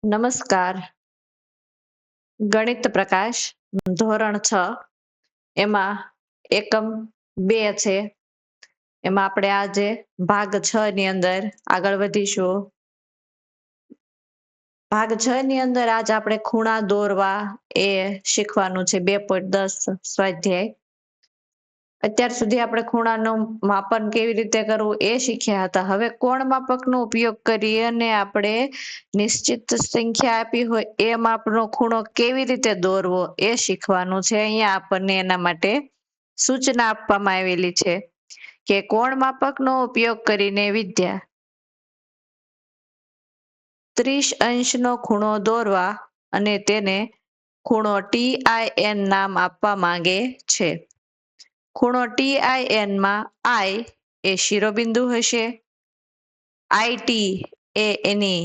નમસ્કાર. ગણિત પ્રકાશ ધોરણ 6 એમાં એકમ 2 છે. એમાં આપણે આજે ભાગ 6 ની અંદર આગળ વધીશું. ભાગ 6 ની અંદર આજ આપણે ખૂણા દોરવા એ શીખવાનું છે 2.10 સ્વાધ્યાય. અત્યાર સુધી આપણે ખૂણાનું માપન કેવી રીતે કરવું એ શીખ્યા હતા. હવે કોણ માપકનો ઉપયોગ કરી અને આપણે નિશ્ચિત સંખ્યા આપી હોય એ માપનો ખૂણો કેવી રીતે દોરવો એ શીખવાનું છે. અહીંયા આપણને એના માટે સૂચના આપવામાં આવેલી છે કે કોણ માપકનો ઉપયોગ કરીને વિદ્યા 30 અંશનો ખૂણો દોરવા અને તેને ખૂણો TIN નામ આપવા માંગે છે. ખૂણો TIN માં I એ શિરોબિંદુ હશે, IT એ એની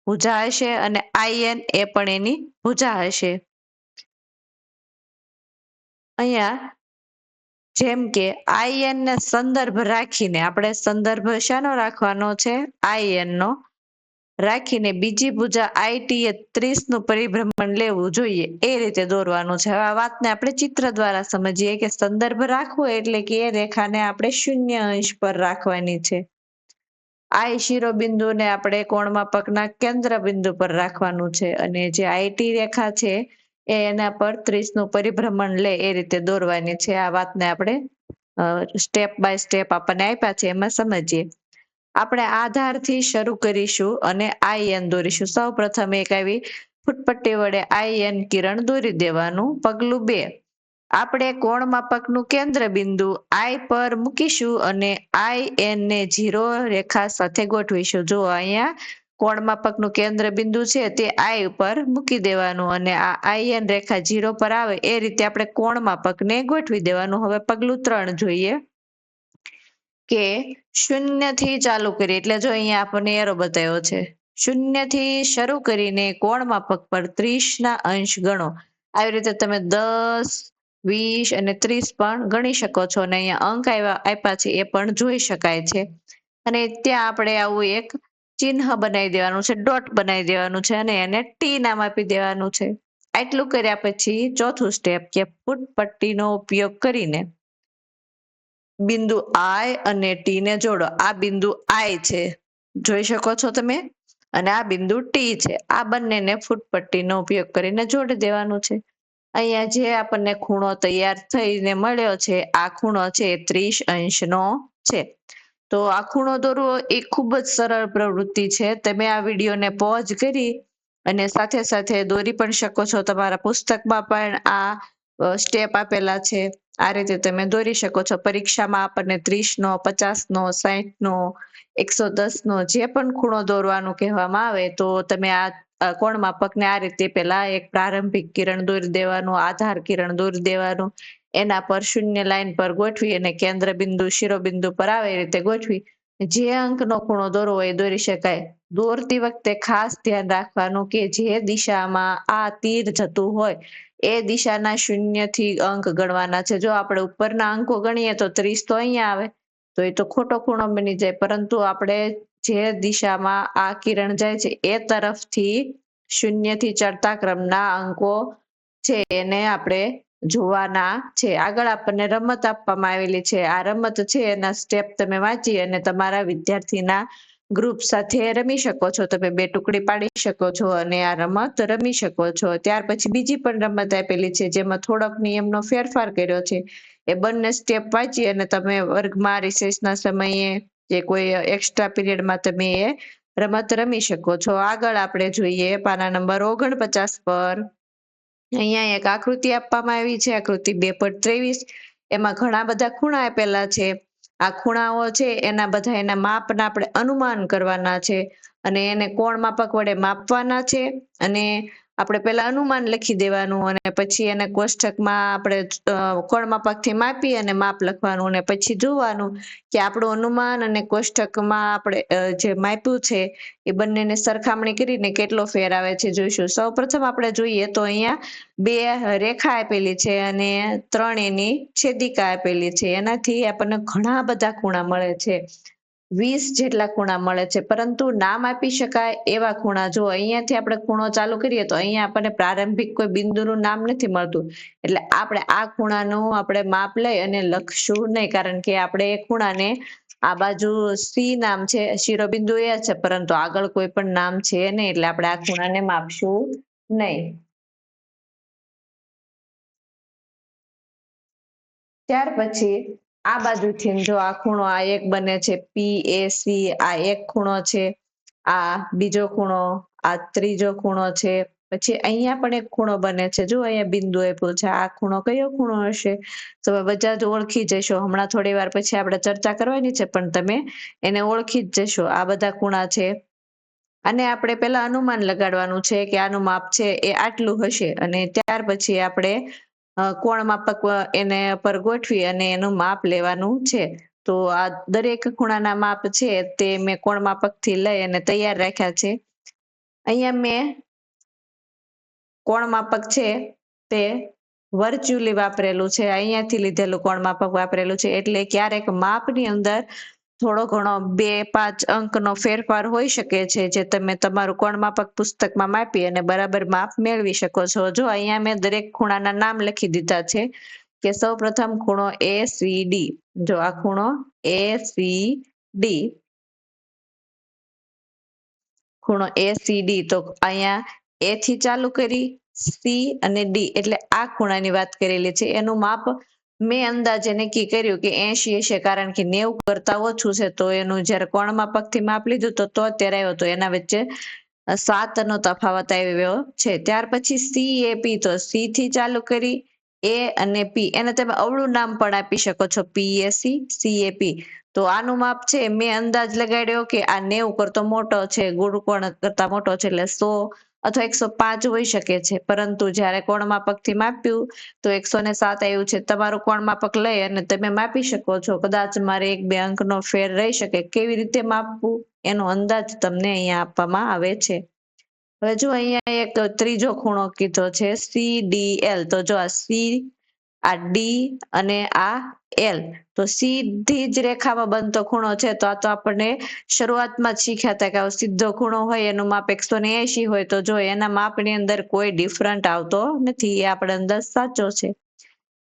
ભુજા હશે અને IN એ પણ એની ભુજા હશે. અહીંયા જેમ કે IN ને સંદર્ભ રાખીને આપણે સંદર્ભ શાનો રાખવાનો છે? IN નો રાખીને બીજી ભુજા IT એ 30 નું પરિભ્રમણ લેવું જોઈએ એ રીતે દોરવાનું છે. હવે આ વાતને આપણે ચિત્ર દ્વારા સમજીએ કે સંદર્ભ રાખવો એટલે કે એ રેખાને આપણે 0 અંશ પર રાખવાની છે. I શિરોબિંદુને આપણે કોણમાપકના કેન્દ્ર બિંદુ પર રાખવાનું છે અને જે IT રેખા છે એ એના પર 30 નું પરિભ્રમણ લે એ રીતે દોરવાની છે. આ વાતને આપણે સ્ટેપ બાય સ્ટેપ આપણને આપ્યા છે એમાં સમજીએ. આપણે આધારથી શરૂ કરીશું અને IN દોરીશું. સૌ પ્રથમ એક આવી ફૂટપટ્ટી વડે IN કિરણ દોરી દેવાનું. પગલું 2, આપણે કોણ માપકનું કેન્દ્ર બિંદુ I પર મૂકીશું અને IN ને 0 રેખા સાથે ગોઠવીશું. જો અહીંયા કોણ માપકનું કેન્દ્ર બિંદુ છે તે I ઉપર મૂકી દેવાનું અને આ IN રેખા 0 પર આવે એ રીતે આપણે કોણ માપકને ગોઠવી દેવાનું. હવે પગલું 3 જોઈએ કે 0 થી ચાલુ કરીએ એટલે જો અહીંયા આપણને એરો બતાવ્યો છે. 0 થી શરૂ કરીને કોણ માપક પર 30 ના અંશ ગણો. આવી રીતે તમે 10, 20 અને 30 પણ ગણી શકો છો અને અહીંયા અંક આપ્યા છે એ પણ જોઈ શકાય છે. અને ત્યાં આપણે આવું એક ચિહ્ન બનાવી દેવાનું છે, ડોટ બનાવી દેવાનું છે અને એને T નામ આપી દેવાનું છે. આટલું કર્યા પછી ચોથું સ્ટેપ કે ફૂટપટ્ટીનો ઉપયોગ કરીને બિંદુ I અને T ને જોડો. આ બિંદુ I છે, જોઈ શકો છો તમે, અને આ બિંદુ T છે. આ બંનેને ફૂટપટ્ટીનો ઉપયોગ કરીને જોડી દેવાનું છે. અહીંયા જે આપણને ખૂણો તૈયાર થઈને મળ્યો છે આ ખૂણો છે 30 અંશનો છે. તો આ ખૂણો દોરવો એ ખૂબ જ સરળ પ્રવૃત્તિ છે. તમે આ વિડીયોને પોઝ કરી અને સાથે સાથે દોરી પણ શકો છો. તમારા પુસ્તકમાં પણ આ સ્ટેપ આપેલા છે. આ રીતે તમે દોરી શકો છો. પરીક્ષામાં આપણને 30 નો, 50 નો, 60 નો, 110 નો જે પણ ખૂણો દોરવાનું કહેવામાં આવે તો તમે આ કોણ માપકને આ રીતે પેલા એક પ્રારંભિક કિરણ દોરી દેવાનું, આધાર કિરણ દોરી દેવાનું, એના પર 0 લાઈન પર ગોઠવી અને કેન્દ્ર બિંદુ શિરોબિંદુ પર આવે એ રીતે ગોઠવી જે અંકનો ખૂણો દોરવો હોય એ દોરી શકાય. દોરતી વખતે ખાસ ધ્યાન રાખવાનું કે જે દિશામાં આ તીર જતું હોય એ દિશાના 0 થી અંક ગણવાના છે. જો આપણે ઉપરના અંકો ગણીએ તો 30 તો અહીંયા આવે તો એ તો ખોટો ખૂણો બની જાય. પરંતુ આપણે જે દિશામાં આ કિરણ જાય છે એ તરફથી 0 થી ચડતા ક્રમના અંકો છે એને આપણે જોવાના છે. આગળ આપણને રમત આપવામાં આવેલી છે. આ રમત છે એના સ્ટેપ તમે વાંચી અને તમારા વિદ્યાર્થીના ગ્રુપ સાથે રમી શકો છો. તમે 2 ટુકડી પાડી શકો છો અને આ રમત રમી શકો છો. ત્યાર પછી બીજી પણ રમત આપેલી છે જેમાં થોડોક નિયમનો ફેરફાર કર્યો છે. એ બંને સ્ટેપ વાંચી અને તમે વર્ગમાં રિસેસના સમયે કે કોઈ એક્સ્ટ્રા પીરિયડમાં તમે એ રમત રમી શકો છો. આગળ આપણે જોઈએ પાના નંબર 49 પર. અહીંયા એક આકૃતિ આપવામાં આવી છે, આકૃતિ 2.23. એમાં ઘણા બધા ખૂણા આપેલા છે. આ ખૂણાઓ છે એના બધા એના માપના આપણે અનુમાન કરવાના છે અને એને કોણ માપક વડે માપવાના છે અને આપણે પેલા અનુમાન લખી દેવાનું અને પછી એને કોષ્ટકમાં આપણે કોણ માપકથી માપી અને માપ લખવાનું અને પછી જોવાનું કે આપણું અનુમાન અને કોષ્ટકમાં આપણે જે માપ્યું છે એ બંનેને સરખામણી કરીને કેટલો ફેર આવે છે જોઈશું. સૌપ્રથમ આપણે જોઈએ તો અહીંયા 2 રેખા આપેલી છે અને 3 એની છેદિકા આપેલી છે. એનાથી આપણને ઘણા બધા ખૂણા મળે છે. 20 જેટલા ખૂણા મળે છે, પરંતુ નામ આપી શકાય એવા ખૂણા જો અહીંયાથી આપણે ખૂણો ચાલુ કરીએ તો અહીંયા આપણને પ્રારંભિક કોઈ બિંદુનું નામ નથી મળતું, એટલે આપણે આ ખૂણાનું આપણે માપ લઈ અને લખશું નહીં, કારણ કે આપણે એ ખૂણાને આ બાજુ સી નામ છે, શિરોબિંદુ એ છે, પરંતુ આગળ કોઈ પણ નામ છે નહીં, એટલે આપણે આ ખૂણાને માપશું નહીં. ત્યાર પછી આ બાજુથી જો આ ખૂણો આ એક બને છે PAC, આ એક ખૂણો છે, આ બીજો ખૂણો, આ ત્રીજો ખૂણો છે, પછી અહીંયા પણ એક ખૂણો બને છે, જો અહીંયા બિંદુ આપ્યું છે, આ ખૂણો કયો ખૂણો હશે? તમે બધા જ ઓળખી જશો, હમણાં થોડી વાર પછી આપણે ચર્ચા કરવાની છે, પણ તમે એને ઓળખી જ જશો. આ બધા ખૂણા છે, અને આપણે પેલા અનુમાન લગાડવાનું છે કે આનું માપ છે એ આટલું હશે, અને ત્યાર પછી આપણે કોણ માપક એને પર ગોઠવી અને એનું માપ લેવાનું છે. તો આ દરેક ખૂણાના માપ છે તે મેં કોણ માપકથી લઈ અને તૈયાર રાખ્યા છે. અહીંયા મેં કોણ માપક છે તે વર્ચ્યુઅલી વાપરેલું છે, અહીંયાથી લીધેલું કોણ માપક વાપરેલું છે, એટલે ક્યારેક માપની અંદર થોડો ઘણો 2-5 અંકનો ફેરફાર હોઈ શકે છે, જે તમે તમારું કોણ માપક પુસ્તકમાં માપી અને બરાબર માપ મેળવી શકો છો. જો અહીંયા મેં દરેક ખૂણાના નામ લખી દીધા છે કે સૌ પ્રથમ ખૂણો ACD, જો આ ખૂણો ACD, ખૂણો ACD, તો અહીંયા A થી ચાલુ કરી C અને D, એટલે આ ખૂણાની વાત કરેલી છે. એનું માપ મેં અંદાજે નક્કી કર્યું કે 80 હશે, કારણ કે 90 કરતા ઓછું છે, તો એનું જ્યારે કોણ માપકથી માપ લીધું તો અત્યારે આવ્યો, તો એના વચ્ચે 7 નો તફાવત આવ્યો છે. ત્યાર પછી CAP, તો C થી ચાલુ કરી A અને P, એને તમે અવળું નામ પણ આપી શકો છો, PAC, CAP. તો આનું માપ છે મેં અંદાજ લગાડ્યો કે આ 90 કરતો મોટો છે, ગુરુકોણ કરતા મોટો છે, એટલે 100 અથવા 105 હોઈ શકે છે, પરંતુ જ્યારે કોણ માપકથી માપ્યું તો 107 આવ્યું છે. તમારું કોણ માપક લઈ અને તમે માપી શકો છો, કદાચ મારે 1-2 અંકનો ફેર રહી શકે, કેવી રીતે માપવું એનો અંદાજ તમને અહીંયા આપવામાં આવે છે. હવે જો અહીંયા એક ત્રીજો ખૂણો કીધો છે CDL, તો જો આ C, આ D અને આ L, તો સીધી જ રેખામાં બનતો ખૂણો છે, તો આ તો આપણને શરૂઆતમાં જ શીખ્યા હતા કે સીધો ખૂણો હોય એનું માપ 180 હોય, તો જો એના માપની અંદર કોઈ ડિફરન્ટ આવતો નથી, એ આપણો અંદાજ સાચો છે.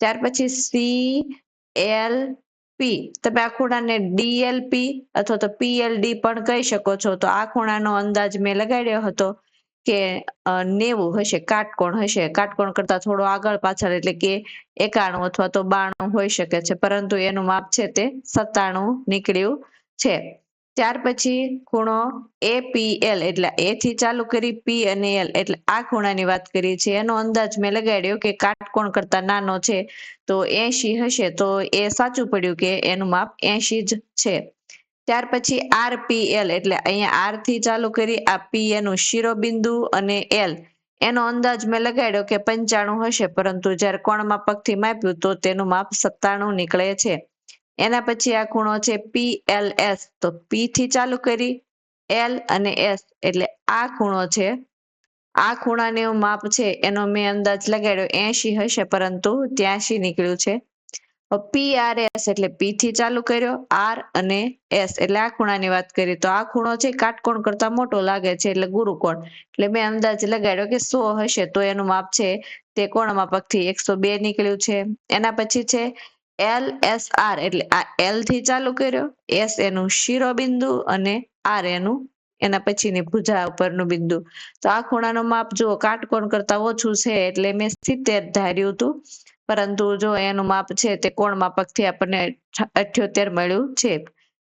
ત્યાર પછી CLP, તમે આ ખૂણાને DLP અથવા તો PLD પણ કહી શકો છો. તો આ ખૂણાનો અંદાજ મેં લગાડ્યો હતો કે 90 હશે, કાટકોણ હશે, કાટકોણ કરતા થોડો આગળ પાછળ, એટલે કે 91 અથવા તો 92 હોઈ શકે છે, પરંતુ એનું માપ છે તે 97 નીકળ્યું છે. ત્યાર પછી ખૂણો APL, એટલે A થી ચાલુ કરી P અને L, એટલે આ ખૂણાની વાત કરી છે. એનો અંદાજ મેં લગાડ્યો કે કાટકોણ કરતા નાનો છે, તો 80 હશે, તો એ સાચું પડ્યું કે એનું માપ 80 જ છે. ત્યાર પછી RPL, એટલે અહીંયા R થી ચાલુ કરી આ P એનું શિરોબિંદુ અને L એનો અંદાજ મેં લગાડ્યો કે 95 હશે, પરંતુ જ્યારે કોણ માપકથી માપ્યું તો તેનું માપ 97 નીકળે છે. એના પછી આ ખૂણો છે PLS, તો P થી ચાલુ કરી L અને S, એટલે આ ખૂણો છે. આ ખૂણાનું માપ છે એનો મેં અંદાજ લગાડ્યો 80 હશે, પરંતુ 83 નીકળ્યું છે. PRS, એટલે P થી ચાલુ કર્યો, R અને S, એટલે આ ખૂણાની વાત કરી, તો આ ખૂણો છે કાટકોણ કરતા મોટો લાગે છે, એટલે ગુરુકોણ, એટલે મેં અંદાજ લગાડ્યો કે 100 હશે, તો એનું માપ છે તે કોણ માપકથી 102 નીકળ્યું છે. એના પછી છે LSR, એટલે આ L થી ચાલુ કર્યો, S એનું શિરોબિંદુ અને R એનું એના પછીની ભુજા ઉપરનું બિંદુ, તો આ ખૂણાનું માપ જુઓ કાટકોણ કરતા ઓછું છે, એટલે મેં 70 ધાર્યું હતું, પરંતુ જો એનું માપ છે તે કોણ માપકથી આપણને 78 મળ્યું છે.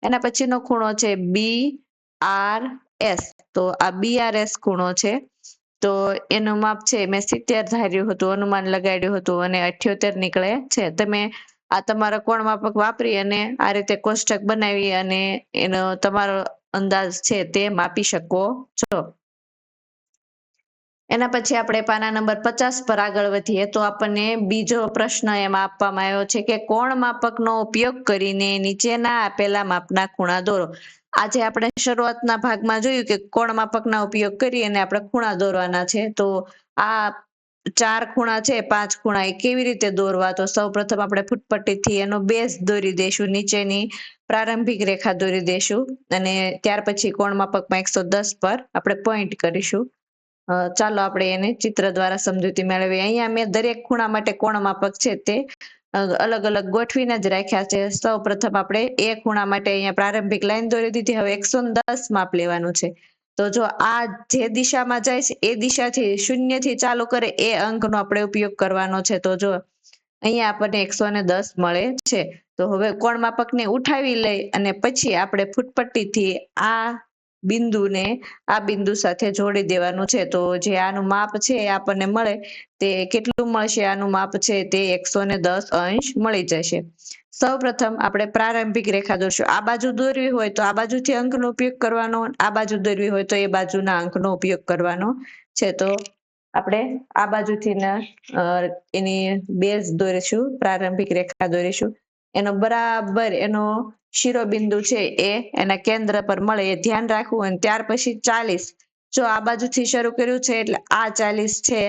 એના પછીનો ખૂણો છે BRS, તો આ BRS ખૂણો છે, તો એનું માપ છે મેં 70 ધાર્યું હતું, અનુમાન લગાડ્યું હતું, અને 78 નીકળે છે. તમે આ તમારા કોણ માપક વાપરી અને આ રીતે કોષ્ટક બનાવી અને એનો તમારો અંદાજ છે તે માપી શકો છો. એના પછી આપણે પાના નંબર 50 પર આગળ વધીએ, તો આપણને બીજો પ્રશ્ન એમાં આપવામાં આવ્યો છે કે કોણ માપકનો ઉપયોગ કરીને નીચેના આપેલા માપના ખૂણા દોરો. આજે આપણે શરૂઆતના ભાગમાં જોયું કે કોણ માપકના ઉપયોગ કરી અને આપણે ખૂણા દોરવાના છે, તો આ ચાર ખૂણા છે, પાંચ ખૂણા એ કેવી રીતે દોરવા? તો સૌપ્રથમ આપણે ફૂટપટ્ટીથી એનો બેઝ દોરી દઈશું, નીચેની પ્રારંભિક રેખા દોરી દઈશું અને ત્યાર પછી કોણ માપકમાં 110 પર આપણે પોઈન્ટ કરીશું. ચાલો આપણે એને ચિત્ર દ્વારા સમજૂતી મેળવીએ. અહીંયા મેં દરેક ખૂણા માટે કોણ માપક છે તે અલગ અલગ ગોઠવીને જ રાખ્યા છે. સૌ પ્રથમ આપણે એ ખૂણા માટે અહીંયા પ્રારંભિક લાઈન દોરી દીધી. હવે 110 માપ લેવાનું છે. તો જો આ જે દિશામાં જાય છે એ દિશાથી શૂન્યથી ચાલુ કરે એ અંકનો આપણે ઉપયોગ કરવાનો છે. તો જો અહીંયા આપણને 110 મળે છે. તો હવે કોણ માપકને ઉઠાવી લઈ અને પછી આપણે ફૂટપટ્ટીથી આ બિંદુને આ બિંદુ સાથે જોડી દેવાનું છે. તો જે આનું માપ છે એ આપણને મળે તે કેટલું મળશે? આનું માપ છે તે 110 અંશ મળી જશે. સૌ પ્રથમ આપણે પ્રારંભિક રેખા દોરશું. આ બાજુ દોરવી હોય તો આ બાજુથી અંકનો ઉપયોગ કરવાનો, આ બાજુ દોરવી હોય તો એ બાજુના અંકનો ઉપયોગ કરવાનો છે. તો આપણે આ બાજુથી એની બેઝ દોરીશું, પ્રારંભિક રેખા દોરીશું. એનો બરાબર એનો શિરોબિંદુ છે એ એના કેન્દ્ર પર મળે એ ધ્યાન રાખવું. અને ત્યાર પછી 40, જો આ બાજુથી શરૂ કર્યું છે એટલે આ 40 છે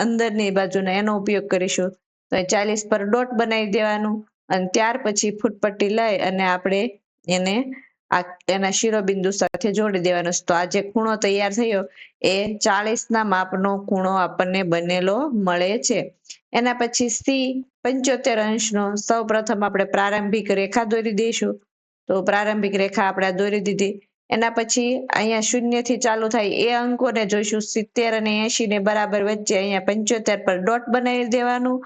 અંદરની બાજુના, એનો ઉપયોગ કરીશું. તો 40 પર ડોટ બનાવી દેવાનું અને ત્યાર પછી ફૂટપટ્ટી લઈ અને આપણે એને એના શિરોબિંદુ સાથે જોડી દેવાનો છે. તો આ જે ખૂણો તૈયાર થયો એ 40 ના માપનો ખૂણો આપણને બનેલો મળે છે. એના પછી સી 75 અંશનો સૌ પ્રથમ આપણે પ્રારંભિક રેખા દોરી દઈશું. તો પ્રારંભિક રેખા આપણે દોરી દીધી. એના પછી અહીંયા શૂન્યથી ચાલુ થાય એ અંકોને જોઈશું. 70 અને 80 ને બરાબર વચ્ચે અહીંયા 75 પર ડોટ બનાવી દેવાનું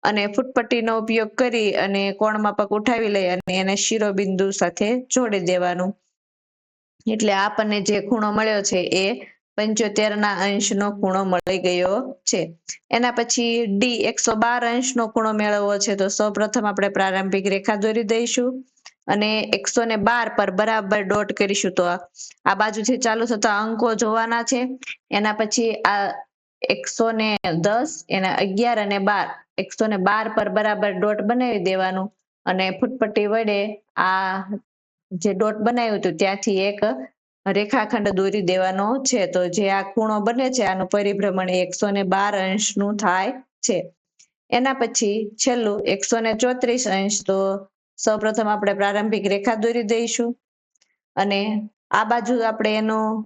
અને ફૂટપટ્ટીનો ઉપયોગ કરી અને કોણ માપક ઉઠાવી લઈ અને એને શિરોબિંદુ સાથે જોડી દેવાનું. એટલે આપણને જે ખૂણો મળ્યો છે એ 75 ના અંશનો ખૂણો મળી ગયો છે. એના પછી ડી 112 અંશનો ખૂણો મેળવવો છે. તો સૌ પ્રથમ આપણે પ્રારંભિક રેખા દોરી દઈશું અને 112 પર બરાબર ડોટ કરીશું. તો આ બાજુથી ચાલુ થતા અંકો જોવાના છે. એના પછી આ 110, એના 11 અને 12, 112 પર બરાબર ડોટ બનાવી દેવાનું અને ફૂટપટ્ટી વડે આ જે ડોટ બનાવ્યું હતું ત્યાંથી એક રેખાખંડ દોરી દેવાનો છે. તો જે આ ખૂણો બને છે આનું પરિભ્રમણ 112 અંશનું થાય છે. એના પછી છેલ્લું 134 અંશ. તો સૌપ્રથમ આપણે પ્રારંભિક રેખા દોરી દઈશું અને આ બાજુ આપણે એનું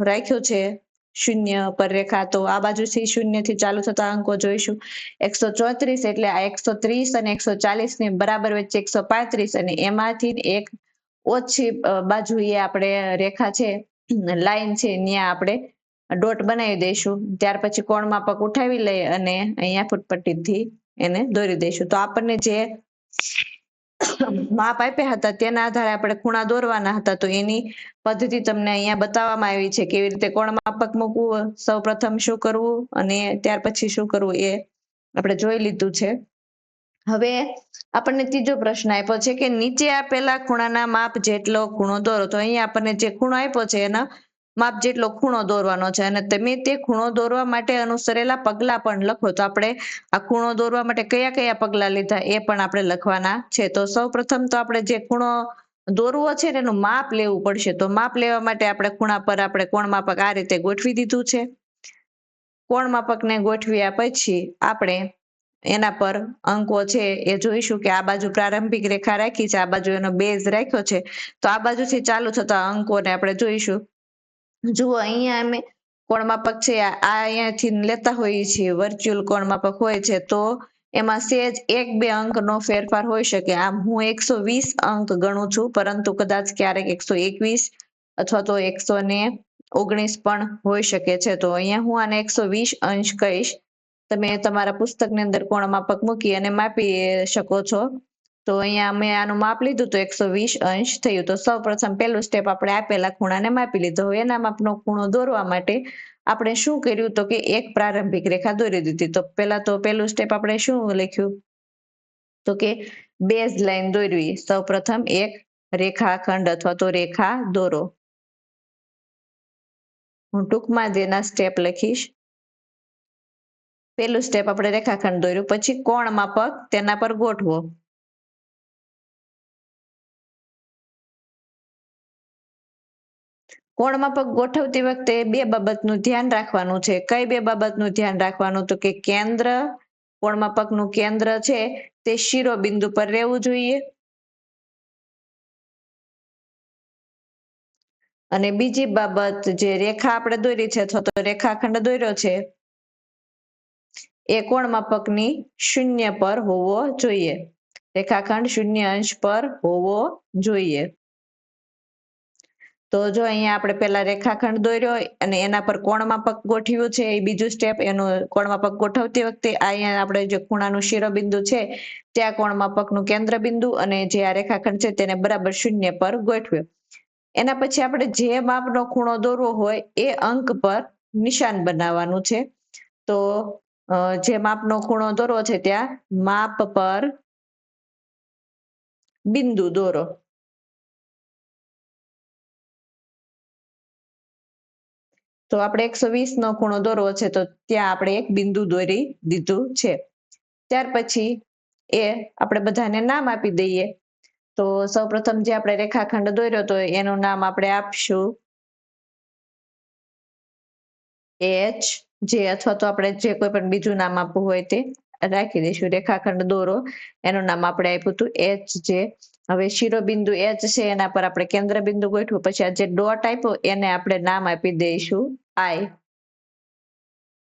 રાખ્યું છે શૂન્ય પર રેખા. તો આ બાજુથી શૂન્યથી ચાલુ થતા અંકો જોઈશું. 134 એટલે આ 130 અને 140 ની બરાબર વચ્ચે 135 અને એમાંથી એક ઓછી બાજુએ આપણે રેખા છે, લાઈન છે, ત્યાં આપણે ડોટ બનાવી દઈશું. ત્યાર પછી કોણ માપક ઉઠાવી લઈ અને અહીંયા ફૂટપટ્ટીથી એને દોરી દઈશું. તો આપણને જે માપ આપ્યા હતા તેના આધારે આપણે ખૂણા દોરવાના હતા. તો એની પદ્ધતિ તમને અહીંયા બતાવવામાં આવી છે. કેવી રીતે કોણ માપક મૂકવું, સૌ પ્રથમ શું કરવું અને ત્યાર પછી શું કરવું એ આપણે જોઈ લીધું છે. હવે આપણને ત્રીજો પ્રશ્ન આપ્યો છે કે નીચે આપેલા ખૂણાના માપ જેટલો ખૂણો દોરો. તો અહીંયા આપણને જે ખૂણો આપ્યો છે એના માપ જેટલો ખૂણો દોરવાનો છે અને તમે તે ખૂણો દોરવા માટે અનુસરેલા પગલા પણ લખો. તો આપણે આ ખૂણો દોરવા માટે કયા કયા પગલા લીધા એ પણ આપણે લખવાના છે. તો સૌ પ્રથમ તો આપણે જે ખૂણો દોરવો છે ને એનું માપ લેવું પડશે. તો માપ લેવા માટે આપણે ખૂણા પર આપણે કોણ માપક આ રીતે ગોઠવી દીધું છે. કોણ માપકને ગોઠવ્યા પછી આપણે એના પર અંકો છે એ જોઈશું કે આ બાજુ પ્રારંભિક રેખા રાખી છે, આ બાજુ એનો બેઝ રાખ્યો છે. તો આ બાજુથી ચાલુ થતા અંકોને આપણે જોઈશું. જુઓ અહીંયા અમે કોણ માપક છે આ અહીંયાથી લેતા હોઈએ છીએ, વર્ચ્યુઅલ કોણ માપક હોય છે તો એમાં સેજ 1-2 અંકનો ફેરફાર હોઈ શકે. આમ હું 120 અંક ગણું છું, પરંતુ કદાચ ક્યારેક 121 અથવા તો 119 પણ હોઈ શકે છે. તો અહીંયા હું આને 120 અંશ કહીશ. તમે તમારા પુસ્તકની અંદર કોણ માપક મૂકી અને માપી શકો છો. તો અહીંયા મેં આનું માપ લીધું તો 120 અંશ થયું. તો સૌ પ્રથમ પહેલું સ્ટેપ આપણે આપેલા ખૂણાને માપી લીધો. હવે એના માપનો ખૂણો દોરવા માટે આપણે શું કર્યું તો કે એક પ્રારંભિક રેખા દોરી દીધી. તો પહેલા તો પહેલું સ્ટેપ આપણે શું લખ્યું તો કે બેઝ લાઈન દોરવી. સૌ પ્રથમ એક રેખાખંડ અથવા તો રેખા દોરો. હું ટૂંકમાં જ એના સ્ટેપ લખીશ. પહેલું સ્ટેપ આપણે રેખાખંડ દોર્યું, પછી કોણ માપક તેના પર ગોઠવો. કોણ માપક ગોઠવતી વખતે બે બાબતનું ધ્યાન રાખવાનું છે. કઈ બે બાબતનું ધ્યાન રાખવાનું? તો કે કેન્દ્ર, કોણ માપકનું કેન્દ્ર છે તે શિરોબિંદુ પર રહેવું જોઈએ. અને બીજી બાબત, જે રેખા આપણે દોરી છે અથવા તો રેખાખંડ દોર્યો છે એ કોણ માપકની શૂન્ય પર હોવો જોઈએ. રેખાખંડ 0 અંશ પર હોવો જોઈએ. તો જો અહીંયા આપણે પેલા રેખાખંડ દોર્યો અને એના પર કોણ માપક ગોઠવ્યું છે, એ બીજું સ્ટેપ. એનું કોણ માપક ગોઠવતી વખતે અહીંયા આપણે જે ખૂણાનું શિરોબિંદુ છે ત્યાં કોણ માપકનું કેન્દ્ર બિંદુ અને જે આ રેખાખંડ છે તેને બરાબર 0 પર ગોઠવ્યો. એના પછી આપણે જે માપનો ખૂણો દોરવો હોય એ અંક પર નિશાન બનાવવાનું છે. તો જે માપનો ખૂણો દોરવો છે ત્યાં માપ પર બિંદુ દોરો. તો આપણે 120 નો ખૂણો દોરવો છે તો ત્યાં આપણે એક બિંદુ દોરી દીધું છે. ત્યાર પછી એ આપણે બધાને નામ આપી દઈએ. તો સૌપ્રથમ જે આપણે રેખાખંડ દોર્યો તો એનું નામ આપણે આપશું એચ જે, અથવા તો આપણે જે કોઈ પણ બીજું નામ આપવું હોય તે રાખી દઈશું. રેખાખંડ દોરો એનું નામ આપણે આપ્યું હતું એચ જે. હવે શિરોબિંદુ એચ છે એના પર આપણે કેન્દ્ર બિંદુ ગોઠવું. પછી આ જે ડોટ આપ્યો એને આપણે નામ આપી દઈશું આઈ.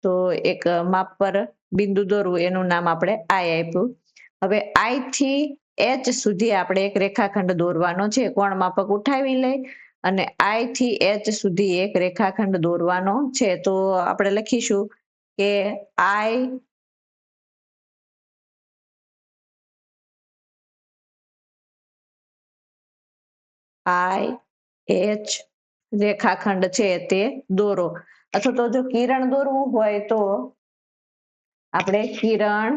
તો એક માપ પર બિંદુ દોરવું એનું નામ આપણે આઈ આપ્યું. હવે આઈ થી એચ સુધી આપણે એક રેખાખંડ દોરવાનો છે. કોણ માપક ઉઠાવી લઈ અને આઈ થી એચ સુધી એક રેખાખંડ દોરવાનો છે. તો આપણે લખીશું કે આઈ એચ રેખાખંડ છે તે દોરો. અથવા તો જો કિરણ દોરવું હોય તો આપણે કિરણ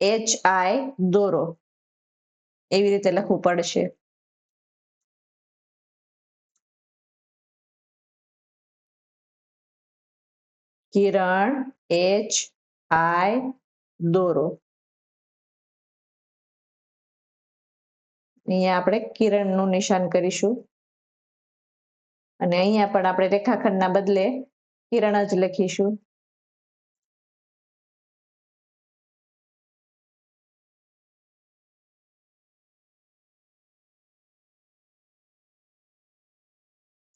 એચ આઈ દોરો, એવી રીતે લખવું પડશે. કિરણ એચ આઈ દોરો. અહીંયા આપણે કિરણનું નિશાન કરીશું અને અહીંયા પણ આપણે રેખાખંડના બદલે કિરણ જ લખીશું.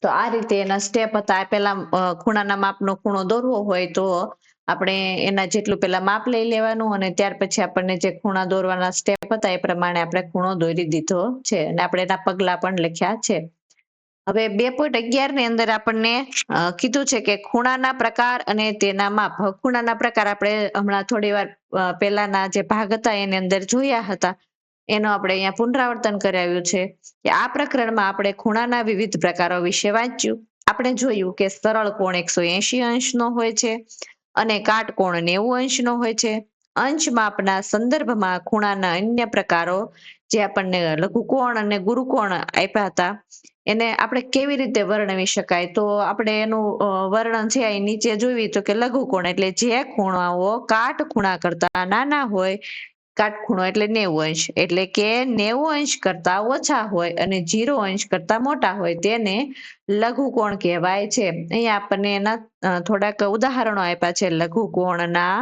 તો આ રીતે એના સ્ટેપ હતા. પેલા ખૂણાના માપનો ખૂણો દોરવો હોય તો આપણે એના જેટલું પેલા માપ લઈ લેવાનું અને ત્યાર પછી આપણને જે ખૂણા દોરવાના સ્ટેપ હતા એ પ્રમાણે આપણે ખૂણો દોરી દીધો છે અને આપણે એના પગલા પણ લખ્યા છે. હવે 2.11 ની અંદર આપણને કીધું છે કે ખૂણાના પ્રકાર અને તેના માપ. ખૂણાના પ્રકાર આપણે હમણાં થોડી વાર પહેલાના જે ભાગ હતા એની અંદર જોયા હતા. એનો આપણે અહીંયા પુનરાવર્તન કરાવ્યું છે કે આ પ્રકરણમાં આપણે ખૂણાના વિવિધ પ્રકારો વિશે વાંચ્યું. આપણે જોયું કે સરળ કોણ 180 અંશનો હોય છે અને કાટકોણ 90 અંશનો હોય છે. અંશ માપના સંદર્ભમાં ખૂણાના અન્ય પ્રકારો જે આપણને લઘુકોણ અને ગુરુકોણ આપ્યા હતા એને આપણે કેવી રીતે વર્ણવી શકાય? તો આપણે એનું વર્ણન છે એ નીચે જોયું તો કે લઘુકોણ એટલે જે ખૂણાઓ કાટખૂણા કરતા નાના હોય, કાટખૂણો એટલે 90 અંશ, એટલે કે 90 અંશ કરતા ઓછા હોય અને 0 અંશ કરતા મોટા હોય તેને લઘુકોણ કહેવાય છે. અહીંયા આપણને એના થોડાક ઉદાહરણો આપ્યા છે લઘુકોણના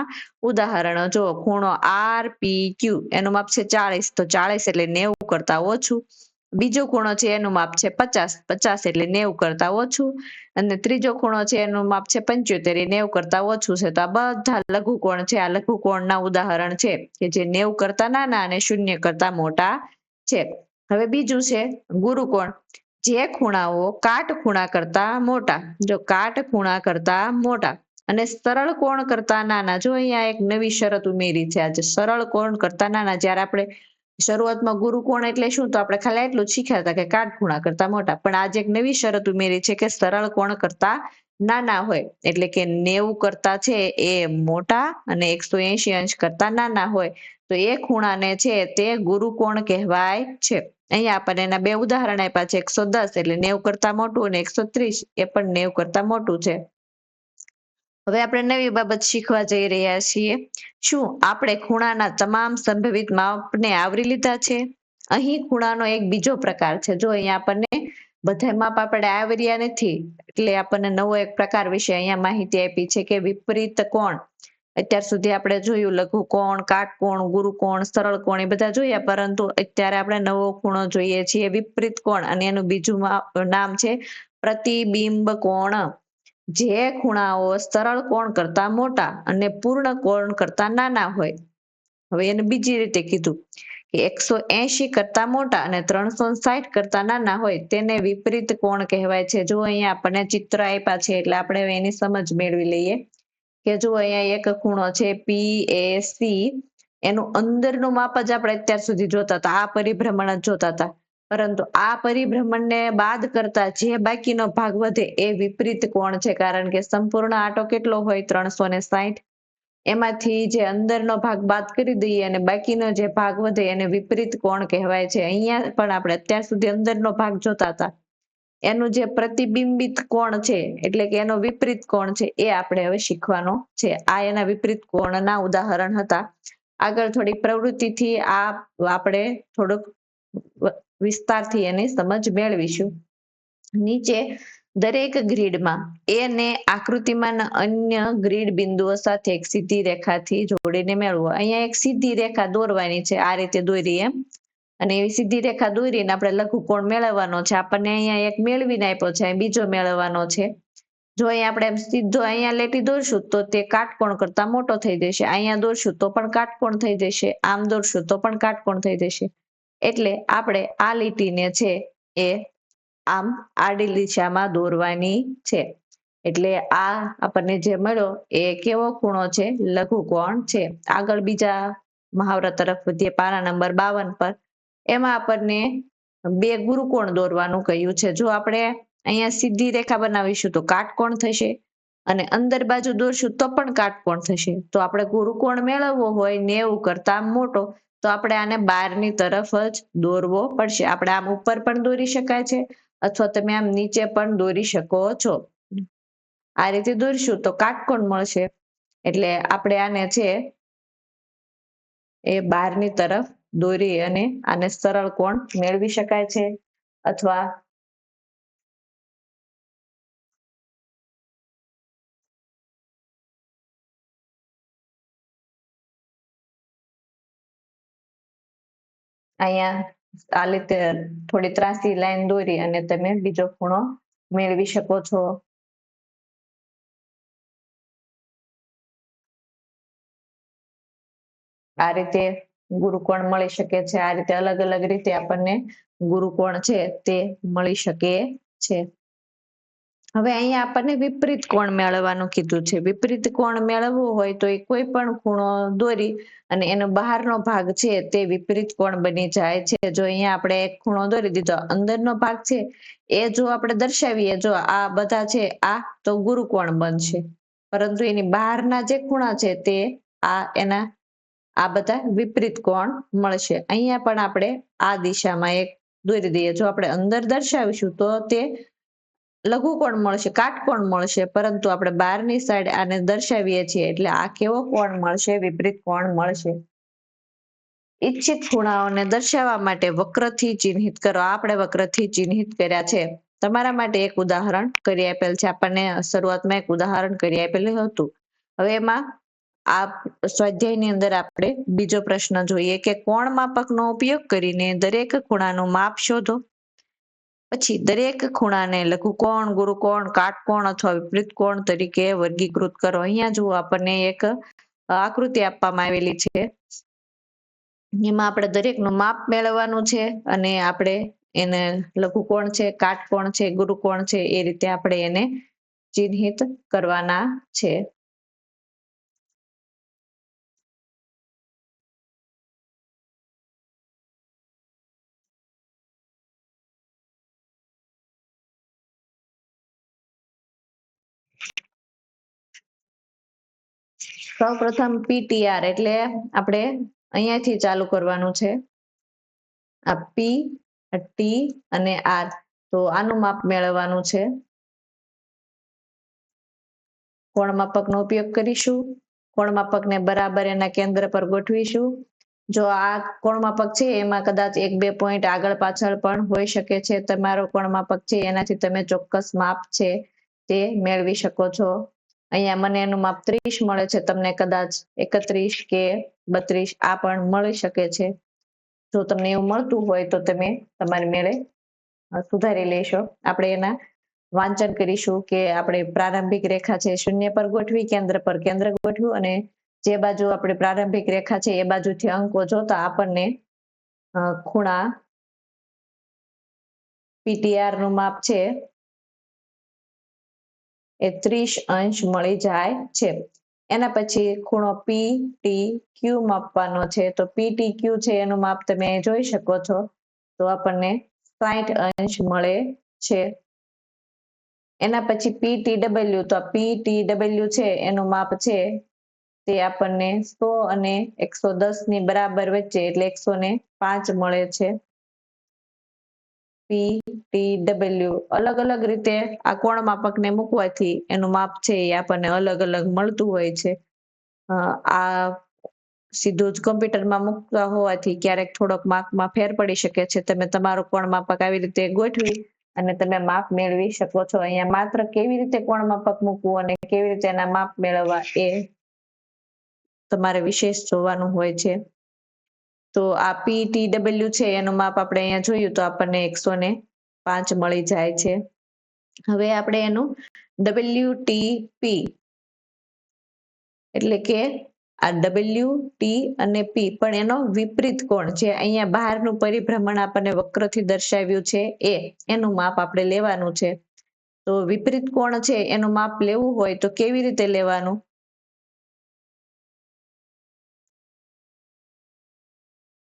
ઉદાહરણો. જો ખૂણો આર પી ક્યુ એનું માપ છે 40, તો 40 એટલે 90 કરતા ઓછું. બીજો ખૂણો છે એનું માપ છે 50, 50 એટલે 90 કરતા ઓછું. અને ત્રીજો ખૂણો છે એનું માપ છે 75, એ 90 કરતા ઓછું છે. તો આ બધા લઘુકોણ છે. આ લઘુકોણના ઉદાહરણ છે કે જે 90 કરતા નાના અને 0 કરતા મોટા છે. હવે બીજું છે ગુરુકોણ, જે ખૂણાઓ કાટખૂણા કરતા મોટા. જો કાટખૂણા કરતા મોટા અને સરળ કોણ કરતા નાના. જો અહીંયા એક નવી શરત ઉમેરી છે આજે, સરળ કોણ કરતા નાના. જ્યારે આપણે શરૂઆતમાં ગુરુકોણ એટલે શું, તો આપણે ખાલી એટલું જ શીખ્યા હતા કે કાટખૂણા કરતા મોટા. પણ આજે એક નવી શરત ઉમેરી છે કે સરળ કોણ કરતા નાના હોય, એટલે કે 90 કરતા છે એ મોટા અને 180 અંશ કરતા નાના હોય તો એ ખૂણાને છે તે ગુરુકોણ કહેવાય છે. અહીંયા આપણને એના બે ઉદાહરણ આપ્યા છે. 110 એટલે 90 કરતા મોટું અને 130 એ પણ 90 કરતા મોટું છે. હવે આપણે નવી બાબત શીખવા જઈ રહ્યા છીએ. શું આપણે ખૂણાના તમામ સંભવિત માપને આવરી લીધા છે? અહીં ખૂણાનો એક બીજો પ્રકાર છે. જો અહીંયા આપણને બધા માપ આપણે આવર્યા નથી એટલે આપણને નવો એક પ્રકાર વિશે અહીંયા માહિતી આપી છે કે વિપરીત કોણ. અત્યાર સુધી આપણે જોયું લઘુ કોણ, કાટકોણ, ગુરુકોણ, સરળ કોણ એ બધા જોયા, પરંતુ અત્યારે આપણે નવો ખૂણો જોઈએ છીએ વિપરીત કોણ, અને એનું બીજું નામ છે પ્રતિબિંબ કોણ. જે ખૂણાઓ સરળ કોણ કરતા મોટા અને પૂર્ણ કોણ કરતા નાના હોય. હવે એને બીજી રીતે કીધું કે 180 કરતા મોટા અને 360 કરતા નાના હોય તેને વિપરીત કોણ કહેવાય છે. જો અહીંયા આપણને ચિત્ર આપ્યા છે એટલે આપણે હવે એની સમજ મેળવી લઈએ કે જો અહીંયા એક ખૂણો છે PAC, એનું અંદરનું માપ જ આપણે અત્યાર સુધી જોતા હતા, આ પરિભ્રમણ જ જોતા હતા, પરંતુ આ પરિભ્રમણને બાદ કરતા જે બાકીનો ભાગ વધે એ વિપરીત કોણ છે, કારણ કે સંપૂર્ણ આંટો કેટલો હોય 360, એમાંથી જે અંદરનો ભાગ બાદ કરી દઈએ અને બાકીનો જે ભાગ વધે એને વિપરીત કોણ કહેવાય છે. અહીંયા પણ આપણે અત્યાર સુધી અંદરનો ભાગ જોતા હતા, એનું જે પ્રતિબિંબિત કોણ છે એટલે કે એનો વિપરીત કોણ છે એ આપણે હવે શીખવાનો છે. આ એના વિપરીત કોણના ઉદાહરણ હતા. આગળ થોડી પ્રવૃત્તિથી આ આપણે થોડુંક વિસ્તારથી એની સમજ મેળવીશું. નીચે દરેક ગ્રીડમાં એ ને આકૃતિમાં અન્ય ગ્રીડ બિંદુઓ સાથે એક સીધી રેખાથી જોડીને મેળવો. અહીંયા એક સીધી રેખા દોરવાની છે, આ રીતે દોરી એમ, અને એવી સીધી રેખા દોરીને આપણે લઘુકોણ મેળવવાનો છે. આપણને અહીંયા એક મેળવીને આપ્યો છે, બીજો મેળવવાનો છે. જો અહીંયા આપણે સીધો અહીંયા લીટી દોરશું તો તે કાટકોણ કરતા મોટો થઈ જશે, અહીંયા દોરશું તો પણ કાટકોણ થઈ જશે, આમ દોરશું તો પણ કાટકોણ થઈ જશે. એટલે આપણે આ લીટીને છે એ આમ આડી દિશામાં દોરવાની છે. એટલે આ આપણને જે મળ્યો એ કેવો ખૂણો છે? લઘુકોણ છે. આગળ બીજા મહાવરા તરફ વધીએ, પાના નંબર 52 પર. એમાં આપણને બે ગુરુકોણ દોરવાનું કહ્યું છે. જો આપણે અહીંયા સીધી રેખા બનાવીશું તો કાટકોણ થશે, અને અંદર બાજુ દોરશું તો પણ કાટકોણ થશે. તો આપણે ગુરુકોણ મેળવવો હોય 90 કરતા મોટો, તો આપણે આને બહારની તરફ જ દોરવો પડશે. આપણે આમ ઉપર પણ દોરી શકાય છે, અથવા તમે આમ નીચે પણ દોરી શકો છો. આ રીતે દોરશું તો કાટકોણ મળશે, એટલે આપણે આને છે એ બહારની તરફ દોરી અને આને સરળ કોણ મેળવી શકાય છે. અથવા અહીંયા આ રીતે થોડી ત્રાસી લાઈન દોરી અને તમે બીજો ખૂણો મેળવી શકો છો. આ રીતે ગુરુકોણ મળી શકે છે. આ રીતે અલગ અલગ રીતે આપણને ગુરુકોણ છે તે મળી શકે છે. હવે અહીંયા આપણને વિપરીત કોણ મેળવવાનું કીધું છે. વિપરીત કોણ મેળવવો હોય તો એ કોઈ પણ ખૂણો દોરી અને એનો બહારનો ભાગ છે તે વિપરીત કોણ બની જાય છે. જો અહીંયા આપણે એક ખૂણો દોરી દીધો, અંદરનો ભાગ છે એ જો આપણે દર્શાવીએ, જો આ બધા છે આ તો ગુરુકોણ બનશે, પરંતુ એની બહારના જે ખૂણા છે તે એના આ બધા વિપરીત કોણ મળશે. અહીંયા પણ આપણે આ દિશામાં એક દોરી દઈએ. જો આપણે અંદર દર્શાવીશું તો તે લઘુકોણ મળશે, કાટકોણ મળશે, પરંતુ આપણે બહારની સાઈડ આને દર્શાવીએ છીએ એટલે આ કેવો કોણ મળશે? વિપરીત કોણ મળશે. ઈચ્છિત ખૂણાઓને દર્શાવવા માટે વક્રથી ચિહ્નિત કરો. આપણે વક્રથી ચિહ્નિત કર્યા છે. તમારા માટે એક ઉદાહરણ કરી આપેલ છે. આપણને શરૂઆતમાં એક ઉદાહરણ કરી આપેલું હતું. હવે એમાં આ સ્વાધ્યાયની અંદર આપણે બીજો પ્રશ્ન જોઈએ કે કોણ માપકનો ઉપયોગ કરીને દરેક ખૂણાનું માપ શોધો. પછી દરેક ખૂણાને લઘુકોણ, ગુરુકોણ, કાટકોણ અથવા વિપરીત કોણ તરીકે વર્ગીકૃત કરો. અહીંયા જુઓ આપણને એક આકૃતિ આપવામાં આવેલી છે. એમાં આપણે દરેકનું માપ મેળવવાનું છે અને આપણે એને લઘુકોણ છે, કાટકોણ છે, ગુરુકોણ છે એ રીતે આપણે એને ચિહ્નિત કરવાના છે. સૌપ્રથમ PTR એટલે આપણે અહીંયાથી ચાલુ કરવાનું છે. આ P, T અને R, તો આનું માપ મેળવવાનું છે. કોણ માપકનો ઉપયોગ કરીશું. કોણ માપકને બરાબર એના કેન્દ્ર પર ગોઠવીશું. જો આ કોણ માપક છે એમાં કદાચ 1-2 પોઈન્ટ આગળ પાછળ પણ હોઈ શકે છે તમારો કોણ માપક છે એનાથી તમે ચોક્કસ માપ છે તે મેળવી શકો છો અહીંયા મને એનું માપ 30 મળે છે તમને કદાચ 31 કે 32 આ પણ મળી શકે છે જો તમને એવું મળતું હોય તો તમે તમારી મેળે સુધારી લેશો આપણે એના વાંચન કરીશું કે આપણે પ્રારંભિક રેખા છે શૂન્ય પર ગોઠવી કેન્દ્ર પર કેન્દ્ર ગોઠવ્યું અને જે બાજુ આપણે પ્રારંભિક રેખા છે એ બાજુથી અંકો જોતા આપણને ખૂણા પીટીઆર નું માપ છે એ 30 અંશ મળી જાય છે એના પછી ખૂણો પી ટી ક્યુ માપવાનો છે તો પી ટી ક્યુ છે એનું માપ તમે જોઈ શકો છો તો આપણને 60 અંશ મળે છે એના પછી પીટીડબલ્યુ તો પીટીડબલ્યુ છે એનું માપ છે તે આપણને 100 અને 110 ની બરાબર વચ્ચે એટલે 105 મળે છે પીટીડબલ્યુ અલગ અલગ રીતે આ કોણ માપકને મૂકવાથી એનું માપ છે એ આપણને અલગ અલગ મળતું હોય છે આ સીધું જ કમ્પ્યુટરમાં મૂકતા હોવાથી ક્યારેક થોડોક માપમાં ફેર પડી શકે છે તમે તમારું કોણ માપક આવી રીતે ગોઠવી અને તમે માપ મેળવી શકો છો અહીંયા માત્ર કેવી રીતે કોણ માપક મૂકવું અને કેવી રીતે એના માપ મેળવવા એ તમારે વિશેષ જોવાનું હોય છે તો આ પીટીડબલ્યુ છે એનું માપ આપણે અહીંયા જોયું તો આપણને 105 મળી જાય છે હવે આપણે એનું WTP એટલે કે આ ડબલ્યુ ટી અને પી પણ એનો વિપરીત કોણ જે અહીંયા બહારનું પરિભ્રમણ આપણને વક્રથી દર્શાવ્યું છે એનું માપ આપણે લેવાનું છે તો વિપરીત કોણ છે એનું માપ લેવું હોય તો કેવી રીતે લેવાનું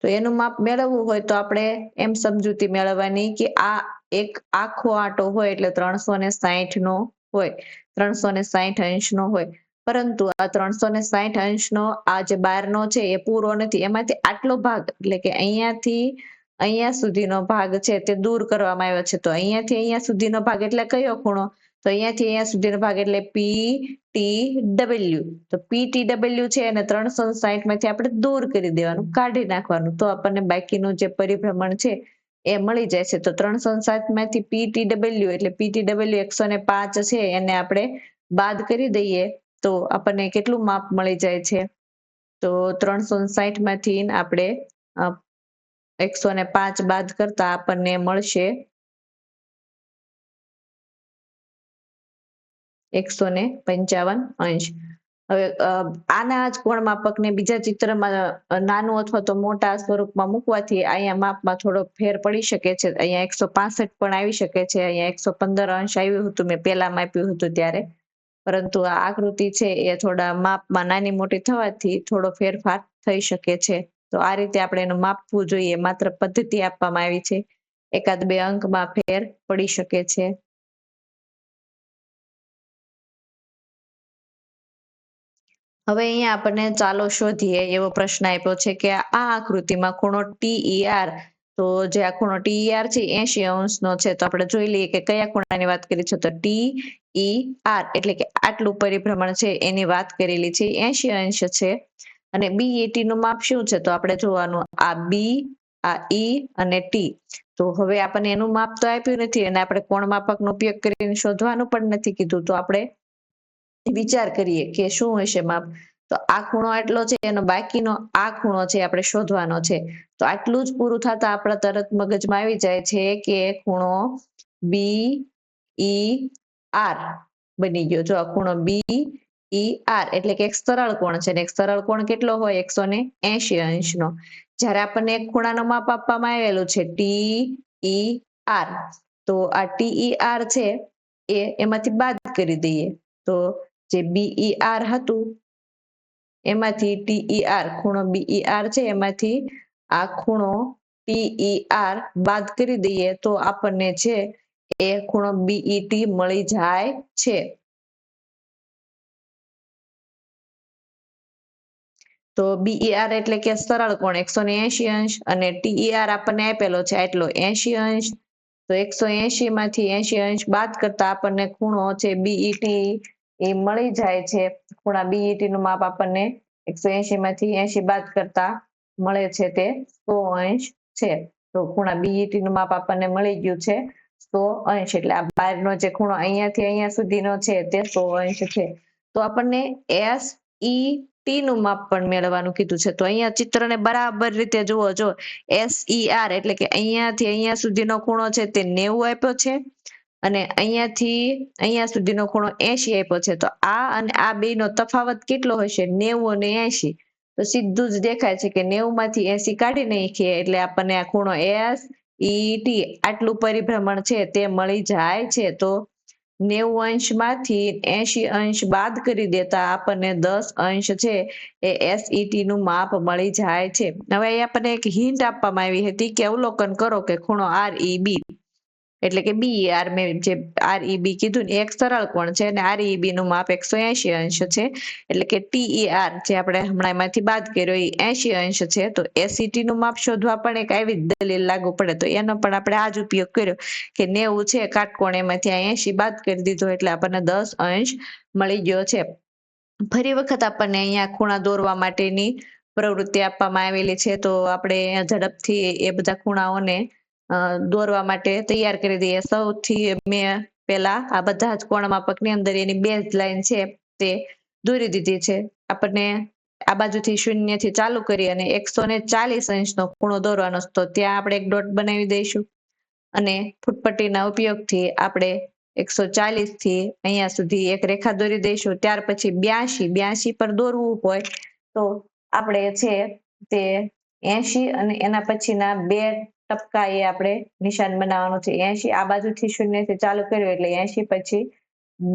તો એનું માપ મેળવવું હોય તો આપણે એમ સમજૂતી મેળવવાની કે આ એક આખો આંટો હોય એટલે 360 નો હોય 360 અંશનો હોય પરંતુ આ 360 અંશનો આ જે બારનો છે એ પૂરો નથી એમાંથી આટલો ભાગ એટલે કે અહીંયાથી અહીંયા સુધીનો ભાગ છે તે દૂર કરવામાં આવ્યો છે તો અહીંયાથી અહીંયા સુધીનો ભાગ એટલે કયો ખૂણો તો અહીંયાથી અહીંયા સુધીનો ભાગ એટલે PTW તો PTW છે અને 360 માંથી આપણે દૂર કરી દેવાનું કાઢી નાખવાનું તો આપણને બાકીનું જે પરિભ્રમણ છે એ મળી જાય છે તો 360 માંથી PTW એટલે PTW 105 છે એને આપણે બાદ કરી દઈએ તો આપણને કેટલું માપ મળી જાય છે તો 360 માંથી આપણે 105 બાદ કરતા આપણને મળશે 155 અંશ હવે આના જ કોણ માપકને બીજા ચિત્રમાં નાનું અથવા તો મોટા સ્વરૂપમાં મૂકવાથી અહીંયા માપમાં થોડો ફેર પડી શકે છે અહીંયા 165 પણ આવી શકે છે અહીંયા 115 અંશ આવ્યું હતું મેં પહેલા માપ્યું હતું ત્યારે પરંતુ આ આકૃતિ છે એ થોડા માપમાં નાની મોટી થવાથી થોડો ફેરફાર થઈ શકે છે તો આ રીતે આપણે એનું માપવું જોઈએ માત્ર પદ્ધતિ આપવામાં આવી છે એકાદ બે અંકમાં ફેર પડી શકે છે હવે અહીંયા આપણને ચાલો શોધીએ એવો પ્રશ્ન આપ્યો છે કે આ આકૃતિમાં ખૂણો TER તો જે આ ખૂણો TER છે 80 અંશનો છે તો આપણે જોઈ લઈએ કે કયા ખૂણાની વાત કરી છે તો TER એટલે કે આટલું પરિભ્રમણ છે એની વાત કરેલી છે 80 અંશ છે અને BET નું માપ શું છે તો આપણે જોવાનું આ B આ E અને T તો હવે આપણને એનું માપ તો આપ્યું નથી અને આપણે કોણ માપકનો ઉપયોગ કરીને શોધવાનું પણ નથી કીધું તો આપણે વિચાર કરીએ કે શું હશે માપ તો આ ખૂણો આટલો છે એનો બાકીનો આ ખૂણો છે આપણે શોધવાનો છે તો આટલું જ પૂરું થતા આપણા તરત મગજમાં આવી જાય છે કે ખૂણો BER બની ગયો જો આ ખૂણો BER એટલે કે એક સરળ કોણ છે ને એક સરળ કોણ કેટલો હોય 180 અંશનો જ્યારે આપણને એક ખૂણાનું માપ આપવામાં આવેલું છે TER તો આ TER છે એમાંથી બાદ કરી દઈએ તો જે BER હતું એમાંથી TER ખૂણો BER છે એમાંથી આ ખૂણો TER બાદ કરી દઈએ તો આપણને છે એ ખૂણો BET મળી જાય છે તો BER એટલે કે સરળ કોણ 180 અંશ અને TER આપણને આપેલો છે આટલો 80 અંશ તો 180 માંથી 80 અંશ બાદ કરતા આપણને ખૂણો છે BET એ મળી જાય છે ખૂણા BET નું માપ આપણને 180 માંથી 80 બાદ કરતા મળે છે તે 100 અંશ છે. તો ખૂણા બીઈટી નું માપ આપણને મળી ગયું છે 100 અંશ, એટલે આ બહારનો જે ખૂણો અહીંયાથી અહીંયા સુધીનો છે તે 100 અંશ છે. તો આપણને SET નું માપ પણ મેળવવાનું કીધું છે. તો અહીંયા ચિત્રને બરાબર રીતે જુઓ, જો SER એટલે કે અહીંયાથી અહીંયા સુધીનો ખૂણો છે તે 90 આપ્યો છે, અને અહીંયાથી અહીંયા સુધીનો ખૂણો 80 આપ્યો છે. તો આ અને આ બેનો તફાવત કેટલો હશે? 90 અને 80. તો સીધું જ દેખાય છે કે 90 માંથી 80 કાઢી નાખીએ એટલે આપણને આ ખૂણો SET આટલું પરિભ્રમણ છે તે મળી જાય છે. તો 90 અંશમાંથી 80 અંશ બાદ કરી દેતા આપણને 10 અંશ છે એ SET નું માપ મળી જાય છે. હવે અહીં આપણને એક હિન્ટ આપવામાં આવી હતી કે અવલોકન કરો કે ખૂણો REB એટલે કે BER, મેં જે REB કીધું ને એક સરળ કોણ છે અને REB નું માપ 180 અંશ છે, એટલે કે TER જે આપણે હમણાં એમાંથી બાદ કર્યો એ 80 અંશ છે. તો SET નું માપ શોધવા પણ એક આવી જ દલીલ લાગુ પડે. તો એનો પણ આપણે આ જ ઉપયોગ કર્યો કે 90 છે કાટકોણ, એમાંથી 80 બાદ કરી દીધો એટલે આપણને 10 અંશ મળી ગયો છે. ફરી વખત આપણને અહીંયા ખૂણા દોરવા માટેની પ્રવૃત્તિ આપવામાં આવેલી છે. તો આપણે ઝડપથી એ બધા ખૂણાઓને દોરવા માટે તૈયાર કરી દઈએ. સૌથી મેં પેલા આ બધા જ કોણ માપકની અંદર એની બેઝ લાઈન છે તે દોરી દીધી છે. આપણને આ બાજુથી 0 થી ચાલુ કરી અને 140 અંશનો ખૂણો દોરવાનો, તો ત્યાં આપણે એક ડોટ બનાવી દઈશું અને ફૂટપટ્ટીના ઉપયોગથી આપણે 140 થી અહીંયા સુધી એક રેખા દોરી દઈશું. ત્યાર પછી 82 પર દોરવું હોય તો આપણે છે તે 80 અને એના પછીના બે ટપકા એ આપણે નિશાન બનાવવાનું છે. 80 આ બાજુથી 0 થી ચાલુ કર્યું એટલે 80 પછી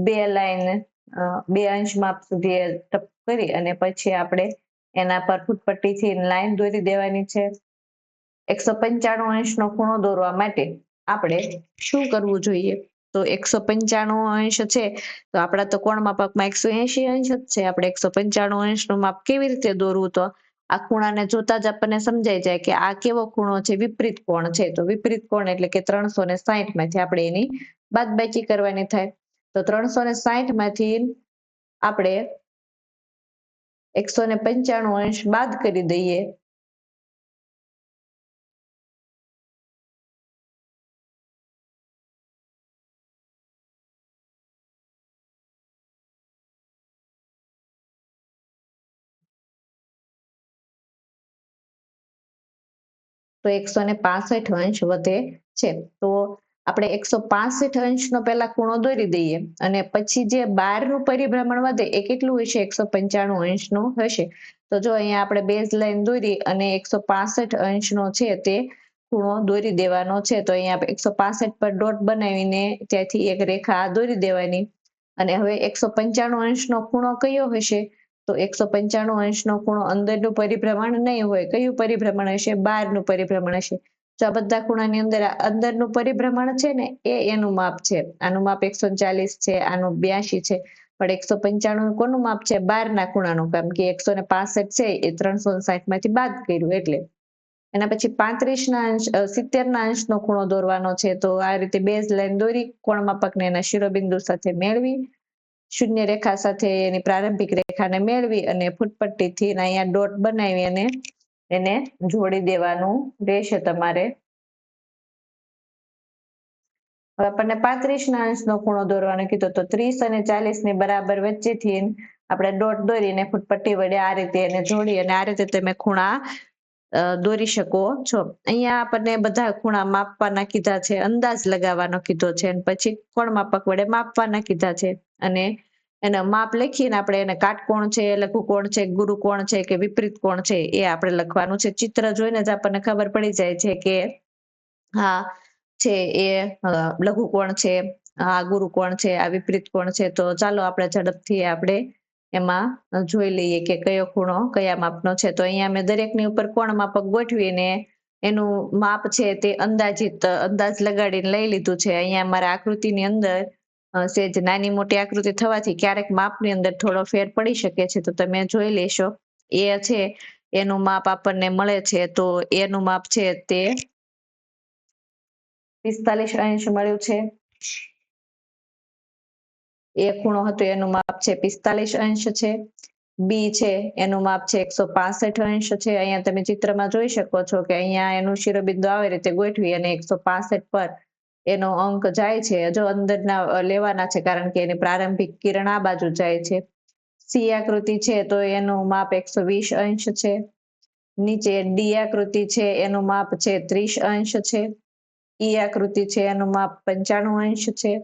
બે લાઈન બે અંશ માપ સુધી ટપ કરી અને પછી આપણે એના પર ફૂટપટ્ટીથી લાઈન દોરી દેવાની છે. 195 અંશનો ખૂણો દોરવા માટે આપણે શું કરવું જોઈએ? તો 195 અંશ છે તો આપણા તો કોણ માપકમાં 180 અંશ જ છે. આપણે 195 અંશનું માપ કેવી રીતે દોરવું? તો આ ખૂણાને જોતા જ આપણને સમજાઈ જાય કે આ કેવો ખૂણો છે? વિપરીત કોણ છે. તો વિપરીત કોણ એટલે કે 360 માંથી આપણે એની બાદબાકી કરવાની થાય. તો 360 માંથી આપણે 195 અંશ બાદ કરી દઈએ તો 165 અંશ વધે છે. તો આપણે 165 અંશનો પહેલા ખૂણો દોરી દઈએ અને પછી જે બહારનું પરિભ્રમણ વધે એ કેટલું હશે? 195 અંશનું હશે. તો જો અહીંયા આપણે બેઝ લાઈન દોરી અને 165 અંશનો છે તે ખૂણો દોરી દેવાનો છે. તો અહીંયા 165 પર ડોટ બનાવીને ત્યાંથી એક રેખા દોરી દેવાની, અને હવે 195 અંશનો ખૂણો કયો હશે? તો 195 અંશનો ખૂણો અંદરનું પરિભ્રમણ નહીં હોય. કયું પરિભ્રમણ હશે? બહારનું પરિભ્રમણ હશે. તો આ બધા ખૂણાની અંદર અંદરનું પરિભ્રમણ છે ને એ એનું માપ છે. આનું માપ 140 છે, આનું 82 છે, પણ 195 કોનું માપ છે? બહારના ખૂણાનું, કારણ કે 165 છે એ 360 માંથી બાદ કર્યું એટલે. એના પછી 35 અંશ 70 અંશનો ખૂણો દોરવાનો છે. તો આ રીતે બેઝ લાઈન દોરી કોણ માપકને એના શિરોબિંદુ સાથે મેળવી, શૂન્ય રેખા સાથે એની પ્રારંભિક રેખાને મેળવી અને ફૂટપટ્ટીથી અહીંયા ડોટ બનાવી અને એને જોડી દેવાનું રહેશે તમારે. હવે આપણને 35 અંશનો ખૂણો દોરવાનો કીધો, તો 30 અને 40 ની બરાબર વચ્ચેથી આપણે ડોટ દોરીને ફૂટપટ્ટી વડે આ રીતે એને જોડી અને આ રીતે તમે ખૂણા દોરી શકો છો. અહીંયા આપણને બધા ખૂણા માપવાના કીધા છે, અંદાજ લગાવવાનો કીધો છે, અને પછી કોણ માપક વડે માપવાના કીધા છે, અને એના માપ લખીને આપણે એને કાટકોણ છે, લઘુકોણ છે, ગુરુકોણ છે કે વિપરીત કોણ છે એ આપણે લખવાનું છે. ચિત્ર જોઈને જ આપણને ખબર પડી જાય છે કે હા છે એ લઘુકોણ છે, આ ગુરુકોણ છે, આ વિપરીત કોણ છે. તો ચાલો આપણે ઝડપથી આપણે એમાં જોઈ લઈએ કે કયો ખૂણો કયા માપનો છે. તો અહીંયા મેં દરેકની ઉપર કોણ માપક ગોઠવીને એનું માપ છે તે અંદાજ લગાડીને લઈ લીધું છે. અહીંયા મારા આકૃતિની અંદર સેજ નાની મોટી આકૃતિ થવાથી ક્યારેક માપની અંદર થોડો ફેર પડી શકે છે. તો તમે જોઈ લેશો. એ છે એનું માપ આપણને મળે છે. તો એનું માપ છે તે 45 અંશ મળ્યું છે. એ ખૂણો હતો એનું માપ છે 45 અંશ છે. બી છે એનું માપ છે 165 અંશ છે. અહીંયા તમે ચિત્રમાં જોઈ શકો છો કે અહીંયા એનું શિરોબિંદુ આવી રીતે ગોઠવી અને 165 પર એનો અંક જાય છે. જો અંદરના લેવાના છે કારણ કે એની પ્રારંભિક કિરણ આ બાજુ જાય છે. સી આકૃતિ છે તો એનું માપ 120 અંશ છે. નીચે ડી આકૃતિ છે એનું માપ છે 30 અંશ છે. ઈ આકૃતિ છે એનું માપ 95 અંશ છે.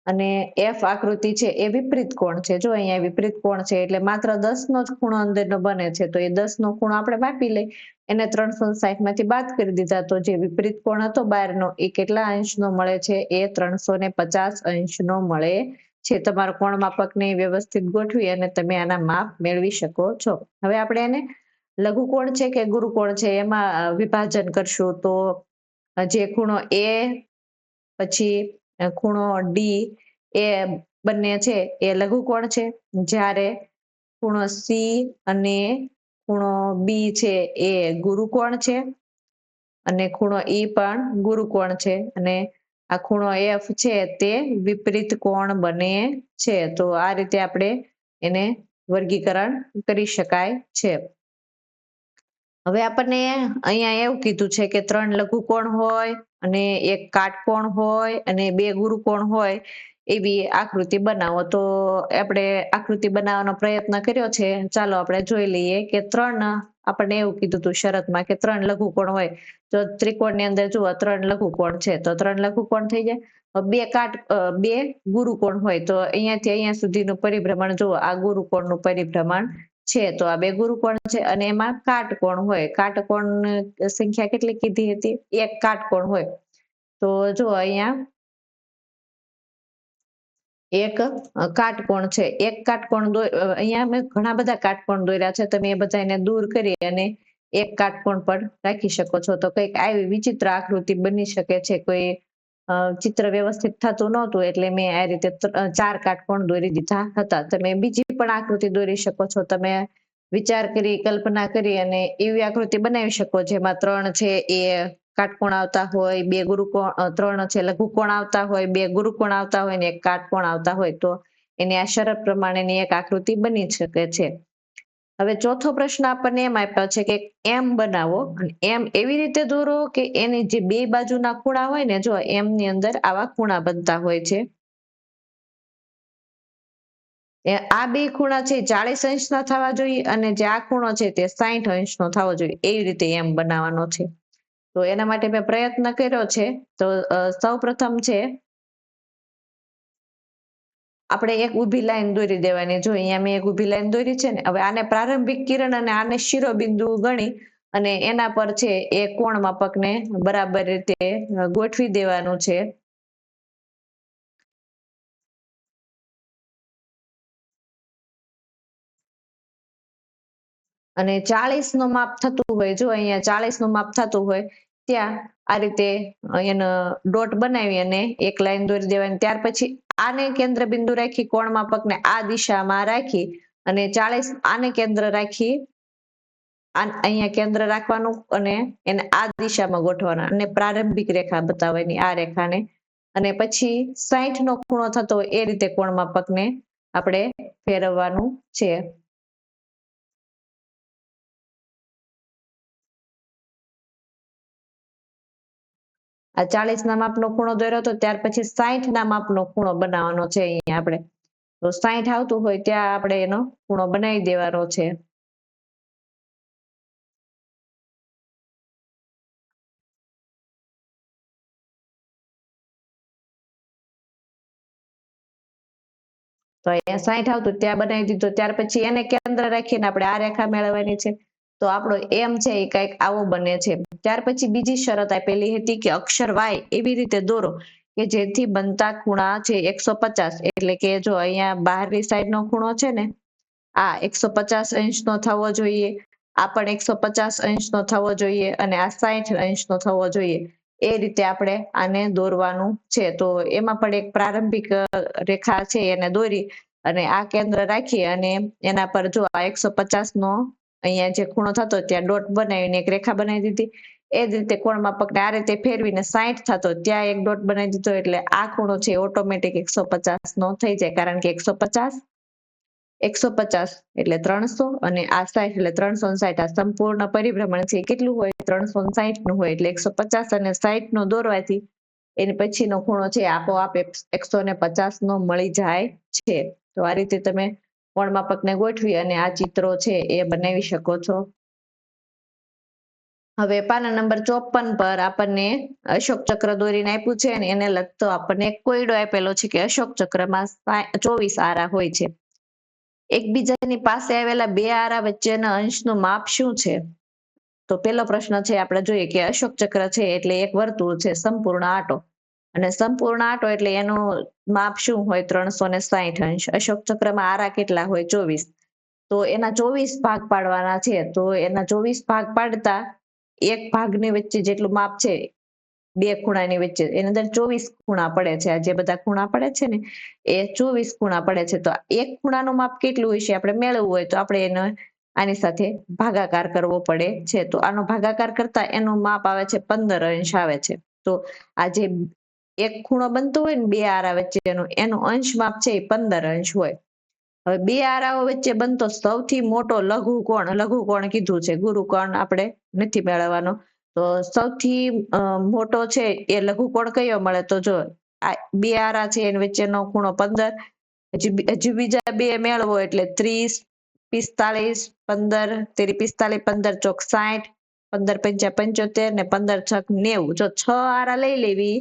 અને એફ આકૃતિ છે એ વિપરીત કોણ છે. જો અહીંયા વિપરીત કોણ છે એટલે માત્ર 10 નો જ ખૂણો અંદરનો બને છે. તો એ 10 નો ખૂણો આપણે માપી લઈ. એને 360 માંથી બાદ કરી દીધા તો જે વિપરીત કોણ હતો બહારનો એ કેટલા અંશનો મળે છે? એ 350 અંશનો મળે છે. તમારો કોણ માપકને વ્યવસ્થિત ગોઠવી અને તમે આના માપ મેળવી શકો છો. હવે આપણે એને લઘુકોણ છે કે ગુરુકોણ છે એમાં વિભાજન કરશું તો જે ખૂણો એ પછી ખૂણો ડી એ બંને છે એ લઘુકોણ છે. જ્યારે ખૂણો સી અને ખૂણો બી છે એ ગુરુકોણ છે અને ખૂણો ઈ પણ ગુરુકોણ છે અને આ ખૂણો એફ છે તે વિપરીત કોણ બને છે. તો આ રીતે આપણે એને વર્ગીકરણ કરી શકાય છે. હવે આપણને અહીંયા એવું કીધું છે કે 3 લઘુકોણ હોય અને એક કાટકોણ હોય અને 2 ગુરુકોણ હોય એવી આકૃતિ બનાવો. તો આપણે આકૃતિ બનાવવાનો પ્રયત્ન કર્યો છે. ચાલો આપણે જોઈ લઈએ કે 3 આપણને એવું કીધું હતું શરતમાં કે 3 લઘુકોણ હોય. તો ત્રિકોણની અંદર જુઓ 3 લઘુકોણ છે તો 3 લઘુકોણ થઈ જાય. બે ગુરુકોણ હોય તો અહીંયાથી અહીંયા સુધીનું પરિભ્રમણ જુઓ આ ગુરુકોણનું પરિભ્રમણ છે. તો આ 2 ગુરુકોણ છે અને એમાં કાટકોણ હોય. કાટકોણ સંખ્યા કેટલી કીધી હતી? એક કાટકોણ હોય. તો જો અહીંયા એક કાટકોણ છે. એક કાટકોણ અહીંયા મેં ઘણા બધા કાટકોણ દોર્યા છે. તમે એ બધાને દૂર કરી અને એક કાટકોણ પર રાખી શકો છો. તો કંઈક આવી વિચિત્ર આકૃતિ બની શકે છે. કોઈ ચિત્ર વ્યવસ્થિત થતું નહોતું એટલે મેં આ રીતે 4 કાટકોણ દોરી દીધા હતા. તમે બીજી પણ આકૃતિ દોરી શકો છો. તમે વિચાર કરી કલ્પના કરી અને એવી આકૃતિ બનાવી શકો જેમાં 3 છે એ કાટકોણ આવતા હોય, 2 ગુરુકોણ 3 છે લઘુકોણ આવતા હોય, 2 ગુરુકોણ આવતા હોય ને એક કાટકોણ આવતા હોય તો એની આ શરત પ્રમાણેની એક આકૃતિ બની શકે છે. હવે ચોથો પ્રશ્ન આપણને એમ આપ્યો છે કે એમ બનાવો. એમ એવી રીતે દોરો કે એની જે બે બાજુના ખૂણા હોય ને જો એમ ની અંદર આવા ખૂણા બનતા હોય છે. આ બે ખૂણા છે 40 અંશના થવા જોઈએ અને જે આ ખૂણો છે તે 60 અંશનો થવો જોઈએ. એવી રીતે એમ બનાવવાનો છે. તો એના માટે મેં પ્રયત્ન કર્યો છે. તો સૌ પ્રથમ છે આપણે એક ઊભી લાઈન દોરી દેવાની. જો અહીંયા મેં એક ઊભી લાઈન દોરી છે ને હવે આને પ્રારંભિક કિરણ અને આને શિરોબિંદુ ગણી અને એના પર છે એ કોણ માપકને બરાબર રીતે ગોઠવી દેવાનું છે. અને 40 નું માપ થતું હોય જો અહીંયા 40 નું માપ થતું હોય ત્યાં આ રીતે એનો ડોટ બનાવી અને એક લાઈન દોરી દેવાની. ત્યાર પછી આને કેન્દ્ર બિંદુ રાખી કોણ માપકને આ દિશામાં રાખી અને 40 આને કેન્દ્ર રાખી અહીંયા કેન્દ્ર રાખવાનું અને એને આ દિશામાં ગોઠવવાના અને પ્રારંભિક રેખા બતાવવાની આ રેખાને અને પછી 60 નો ખૂણો થતો હોય એ રીતે કોણ માપકને આપણે ફેરવવાનું છે. આ 40 ના માપનો ખૂણો દોર્યો હતો ત્યાર પછી 60 ના માપનો ખૂણો બનાવવાનો છે. અહીંયા આપણે તો 60 આવતું હોય ત્યાં આપણે એનો ખૂણો બનાવી દેવાનો છે. તો અહીંયા 60 આવતું ત્યાં બનાવી દીધો. ત્યાર પછી એને કેન્દ્ર રાખીને આપણે આ રેખા મેળવવાની છે. તો આપણો એમ છે એ કંઈક આવો બને છે. ત્યાર પછી બીજી શરત આપેલી હતી કે અક્ષર વાય એવી રીતે દોરો કે જેથી બનતા ખૂણા છે 150 એટલે કે જો અહીંયા બહારની સાઈડનો ખૂણો છે ને આ 150 અંશનો થવો જોઈએ. આ પણ 150 અંશનો થવો જોઈએ અને આ 60 અંશનો થવો જોઈએ. એ રીતે આપણે આને દોરવાનું છે. તો એમાં પણ એક પ્રારંભિક રેખા છે એને દોરી અને આ કેન્દ્ર રાખી અને એના પર જો આ 150 નો અહીંયા જે ખૂણો થતો ત્યાં ડોટ બનાવીને એક રેખા બનાવી દીધી. એ જ રીતે કોણ માપકને આ રીતે ફેરવીને 60 થતો ત્યાં એક ડોટ બનાવી દીધો એટલે આ ખૂણો છે ઓટોમેટિક 150 નો થઈ જાય કારણ કે 150 150 એટલે 300 અને આ 60 એટલે 360. આ સંપૂર્ણ પરિભ્રમણ છે એ કેટલું હોય? 360 નું હોય એટલે 150 અને 60 નો દોરવાથી એની પછીનો ખૂણો છે આપોઆપ 150 નો મળી જાય છે. તો આ રીતે તમે કોણ માપકને ગોઠવી અને આ ચિત્રો છે એ બનાવી શકો છો. હવે પાના નંબર 54 પર આપણને અશોક ચક્ર દોરીને આપ્યું છે અને એને લગતો આપણને એક કોયડો આપેલો છે કે અશોક ચક્રમાં 24 આરા હોય છે. એકબીજાની પાસે આવેલા બે આરા વચ્ચેના અંશનું માપ શું છે? તો પેલો પ્રશ્ન છે આપણે જોઈએ કે અશોક ચક્ર છે એટલે એક વર્તુળ છે સંપૂર્ણ આટો અને સંપૂર્ણ આટો એટલે એનું માપ શું હોય? 360 અંશ. અશોક ચક્રમાં આરા કેટલા હોય? 24. તો એના 24 ભાગ પાડવાના છે. તો એના 24 ભાગ પાડતા એક ભાગની વચ્ચે જેટલું માપ છે બે ખૂણાની વચ્ચે એની અંદર 24 ખૂણા પડે છે. આ જે બધા ખૂણા પડે છે ને એ 24 ખૂણા પડે છે. તો એક ખૂણાનું માપ કેટલું હશે આપણે મેળવવું હોય તો આપણે એને આની સાથે ભાગાકાર કરવો પડે છે. તો આનો ભાગાકાર કરતા એનું માપ આવે છે 15 અંશ આવે છે. તો આ જે એક ખૂણો બનતો હોય ને બે આરા વચ્ચેનો એનું અંશ માપ છે એ 15 અંશ હોય. હવે બે આરાઓ વચ્ચે બનતો સૌથી મોટો લઘુકોણ કીધું છે, ગુરુકોણ આપણે નથી મેળવવાનો. તો સૌથી મોટો છે એ લઘુકોણ કયો મળે? તો જો આ બે આરા છે એની વચ્ચેનો ખૂણો 15, હજી બીજા બે મેળવો એટલે 30, 45, 15, 45, 15 ચોક 60, 15 પંચા 75 ને 15 છક 90. જો 6 આરા લઈ લેવી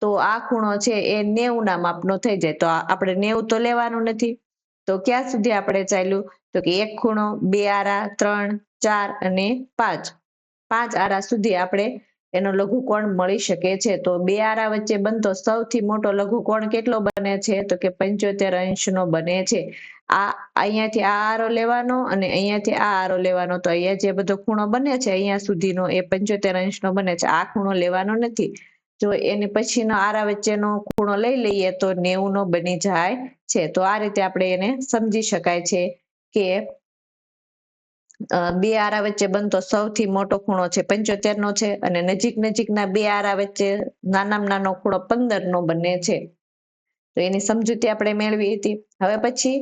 તો આ ખૂણો છે એ 90 ના માપનો થઈ જાય. તો આપણે 90 તો લેવાનું નથી. તો ક્યાં સુધી આપણે ચાલ્યું? તો કે એક ખૂણો, બે આરા, 3, 4 અને 5. 5 આરા સુધી આપણે એનો લઘુકોણ મળી શકે છે. તો બે આરા વચ્ચે બનતો સૌથી મોટો લઘુકોણ કેટલો બને છે? તો કે 75 અંશનો બને છે. આ અહીંયાથી આ આરો લેવાનો અને અહીંયાથી આ આરો લેવાનો. તો અહીંયા જે બધો ખૂણો બને છે અહીંયા સુધીનો એ 75 અંશનો બને છે. આ ખૂણો લેવાનો નથી. જો એની પછીનો આરા વચ્ચેનો ખૂણો લઈ લઈએ તો 90 નો બની જાય છે. તો આ રીતે આપણે એને સમજી શકાય છે કે બે આરા વચ્ચે બનતો સૌથી મોટો ખૂણો છે 75 નો છે અને નજીકના બે આરા વચ્ચે નાનામાં નાનો ખૂણો 15 નો બને છે. તો એની સમજૂતી આપણે મેળવી હતી. હવે પછી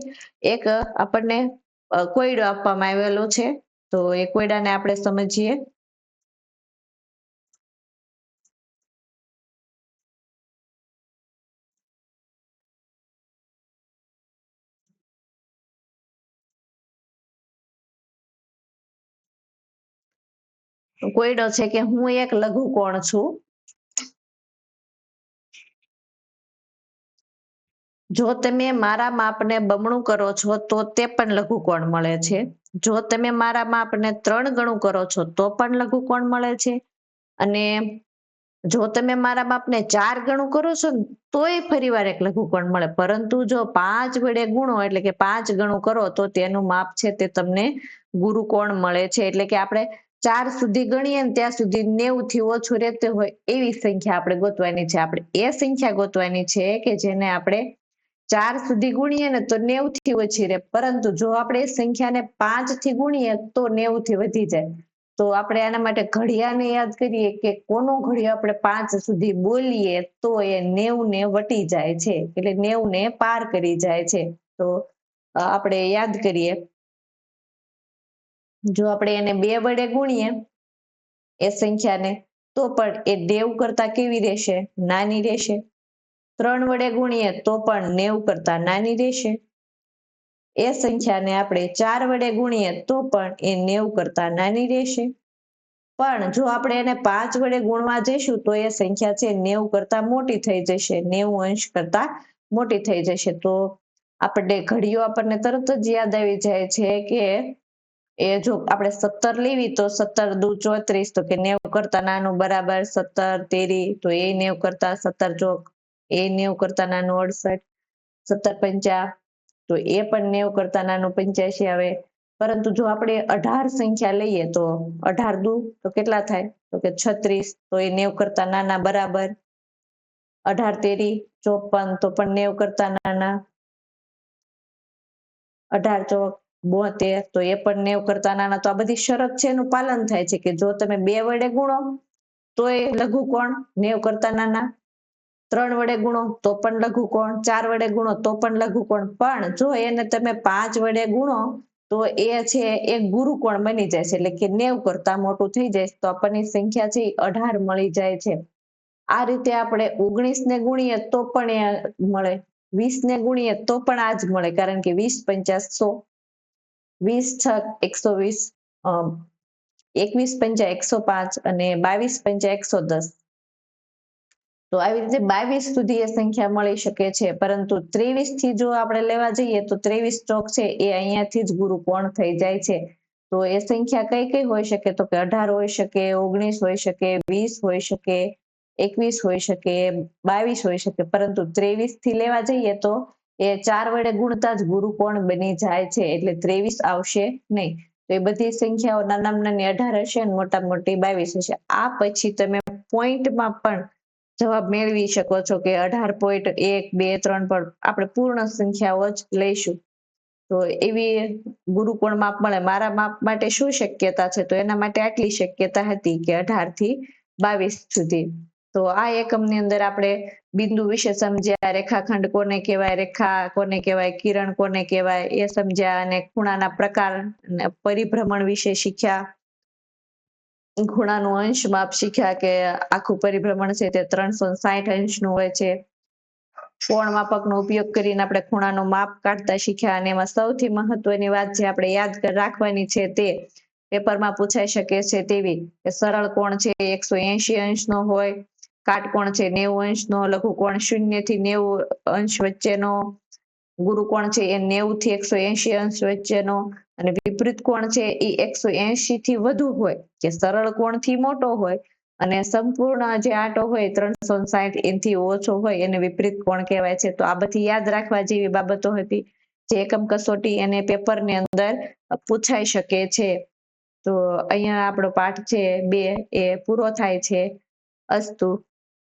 એક આપણને કોયડો આપવામાં આવેલો છે. તો એ કોયડાને આપણે સમજીએ. કોયડો છે કે હું એક લઘુકોણ છું. જો તમે મારા માપને બમણું કરો છો તો તે પણ લઘુકોણ મળે છે. જો તમે મારા માપને 3 ગણું કરો છો તો પણ લઘુકોણ મળે છે. અને જો તમે મારા માપને 4 ગણું કરો છો ને તોય ફરીવાર એક લઘુકોણ મળે. પરંતુ જો 5 વડે ગુણો એટલે કે 5 ગણું કરો તો તેનું માપ છે તે તમને ગુરુકોણ મળે છે. એટલે કે આપણે 4 સુધી ગણીએ ને ત્યાં સુધી 90 થી ઓછું રહેતું હોય એવી સંખ્યા આપણે ગોતવાની છે. આપણે એ સંખ્યા ગોતવાની છે કે જેને આપણે 4 સુધી ગુણીએ ને તો 90 થી ઓછી રહે. પરંતુ જો આપણે એ સંખ્યાને 5 થી ગુણીએ તો 90 થી વધી જાય. તો આપણે આના માટે ઘડિયાને યાદ કરીએ કે કોનો ઘડિયો આપણે 5 સુધી બોલીએ તો એ 90 ને વટી જાય છે. એટલે 90 ને પાર કરી જાય છે. તો આપણે યાદ કરીએ. જો આપણે એને 2 વડે ગુણીએ એ સંખ્યાને તો પણ એ 90 કરતા કેવી રહેશે? નાની રહેશે. 3 વડે ગુણીએ તો પણ 90 કરતા નાની રહેશે. એ સંખ્યાને આપણે 4 વડે ગુણીએ તો પણ એ 90 કરતા નાની રહેશે. પણ જો આપણે એને 5 વડે ગુણવા જઈશું તો એ સંખ્યા છે 90 કરતા મોટી થઈ જશે. 90 અંશ કરતા મોટી થઈ જશે. તો આપણે ઘડિયો આપણને તરત જ યાદ આવી જાય છે કે એ જો આપણે 17 લેવી તો 17 દુ 34 તો કે 90 કરતા નાનું બરાબર 17 તેરી તો એ 90 કરતા 17 ચોક એ 90 કરતા નાનું 68, 17 પંચા તો એ પણ 90 કરતા નાનું 85 આવે. પરંતુ જો આપણે 18 સંખ્યા લઈએ તો 18 દુ તો કેટલા થાય? તો કે 36 તો એ 90 કરતા નાના બરાબર. 18 તેરી 54 તો પણ 90 કરતા નાના. 18 ચોક 72 તો એ પણ 90 કરતા નાના. તો આ બધી શરત છે એનું પાલન થાય છે કે જો તમે 2 વડે ગુણો તો એ લઘુકોણ 90 કરતા નાના. 3 વડે ગુણો તો પણ લઘુકોણ, 4 વડે ગુણો તો પણ લઘુકોણ, પણ જો એને તમે 5 વડે ગુણો તો એ છે એક ગુરુકોણ બની જાય છે, એટલે કે 90 કરતા મોટું થઈ જાય તો આપણને સંખ્યા છે 18 મળી જાય છે. આ રીતે આપણે 19 ને ગુણીએ તો પણ એ મળે, 20 ને ગુણીએ તો પણ આ જ મળે, કારણ કે 20 પંચા 100, 20 છ 120, 21 પંચા 105 અને 22 પંચા 110. તો આવી રીતે 22 સુધી એ સંખ્યા મળી શકે છે, પરંતુ 23 થી જો આપણે લેવા જઈએ તો 23 ચોક છે એ અહીંયાથી જ ગુરુકોણ થઈ જાય છે. તો એ સંખ્યા કઈ કઈ હોઈ શકે, તો કે 18 હોઈ શકે, 19 હોઈ શકે, 20 હોઈ શકે, 21 હોઈ શકે, 22 હોઈ શકે, પરંતુ 23 થી લેવા જઈએ તો એ 4 વડે ગુણતા જ ગુરુકોણ બની જાય છે, એટલે 23 આવશે નહીં. તો એ બધી સંખ્યાઓ નાનામાં નાની 18 હશે અને મોટામાં મોટી 22 હશે. આ પછી તમે પોઈન્ટમાં પણ જવાબ મેળવી શકો છો કે 18.1, 2, 3 પર આપણે પૂર્ણ સંખ્યાઓ જ લઈશું. તો એવી ગુરુકોણ માપ મળે. મારા માપ માટે શું શક્યતા છે, તો એના માટે આટલી શક્યતા હતી કે 18 થી 22 સુધી. તો આ એકમની અંદર આપણે બિંદુ વિશે સમજ્યા, રેખાખંડ કોને કહેવાય, રેખા કોને કહેવાય, કિરણ કોને કહેવાય એ સમજ્યા, અને ખૂણાના પ્રકાર અને પરિભ્રમણ વિશે શીખ્યા. ખૂણાનું અંશ માપ શીખ્યા કે આખું પરિભ્રમણ છે તે 360 અંશનું હોય છે. કોણ માપકનો ઉપયોગ કરીને આપણે ખૂણાનું માપ કાઢતા શીખ્યા, અને એમાં સૌથી મહત્વની વાત જે આપણે યાદ રાખવાની છે તે પેપરમાં પૂછાઈ શકે છે તેવી કે સરળ કોણ છે 180 અંશનો હોય, કાટકોણ છે 90 અંશનો, લઘુકોણ 0 થી 90 અંશ વચ્ચેનો, ગુરુકોણ છે એ 90 થી 180 અંશ વચ્ચેનો, અને વિપરીત કોણ છે એ 180 થી વધુ હોય કે સરળ કોણથી મોટો હોય, અને સંપૂર્ણ જે આટો હોય 360 એનાથી ઓછો હોય એને વિપરીત કોણ કહેવાય છે. તો આ બધી યાદ રાખવા જેવી બાબતો હતી, જે એકમ કસોટી અને પેપરની અંદર પૂછાઈ શકે છે. તો અહીંયા આપણો પાઠ છે 2 એ પૂરો થાય છે. અસ્તુ.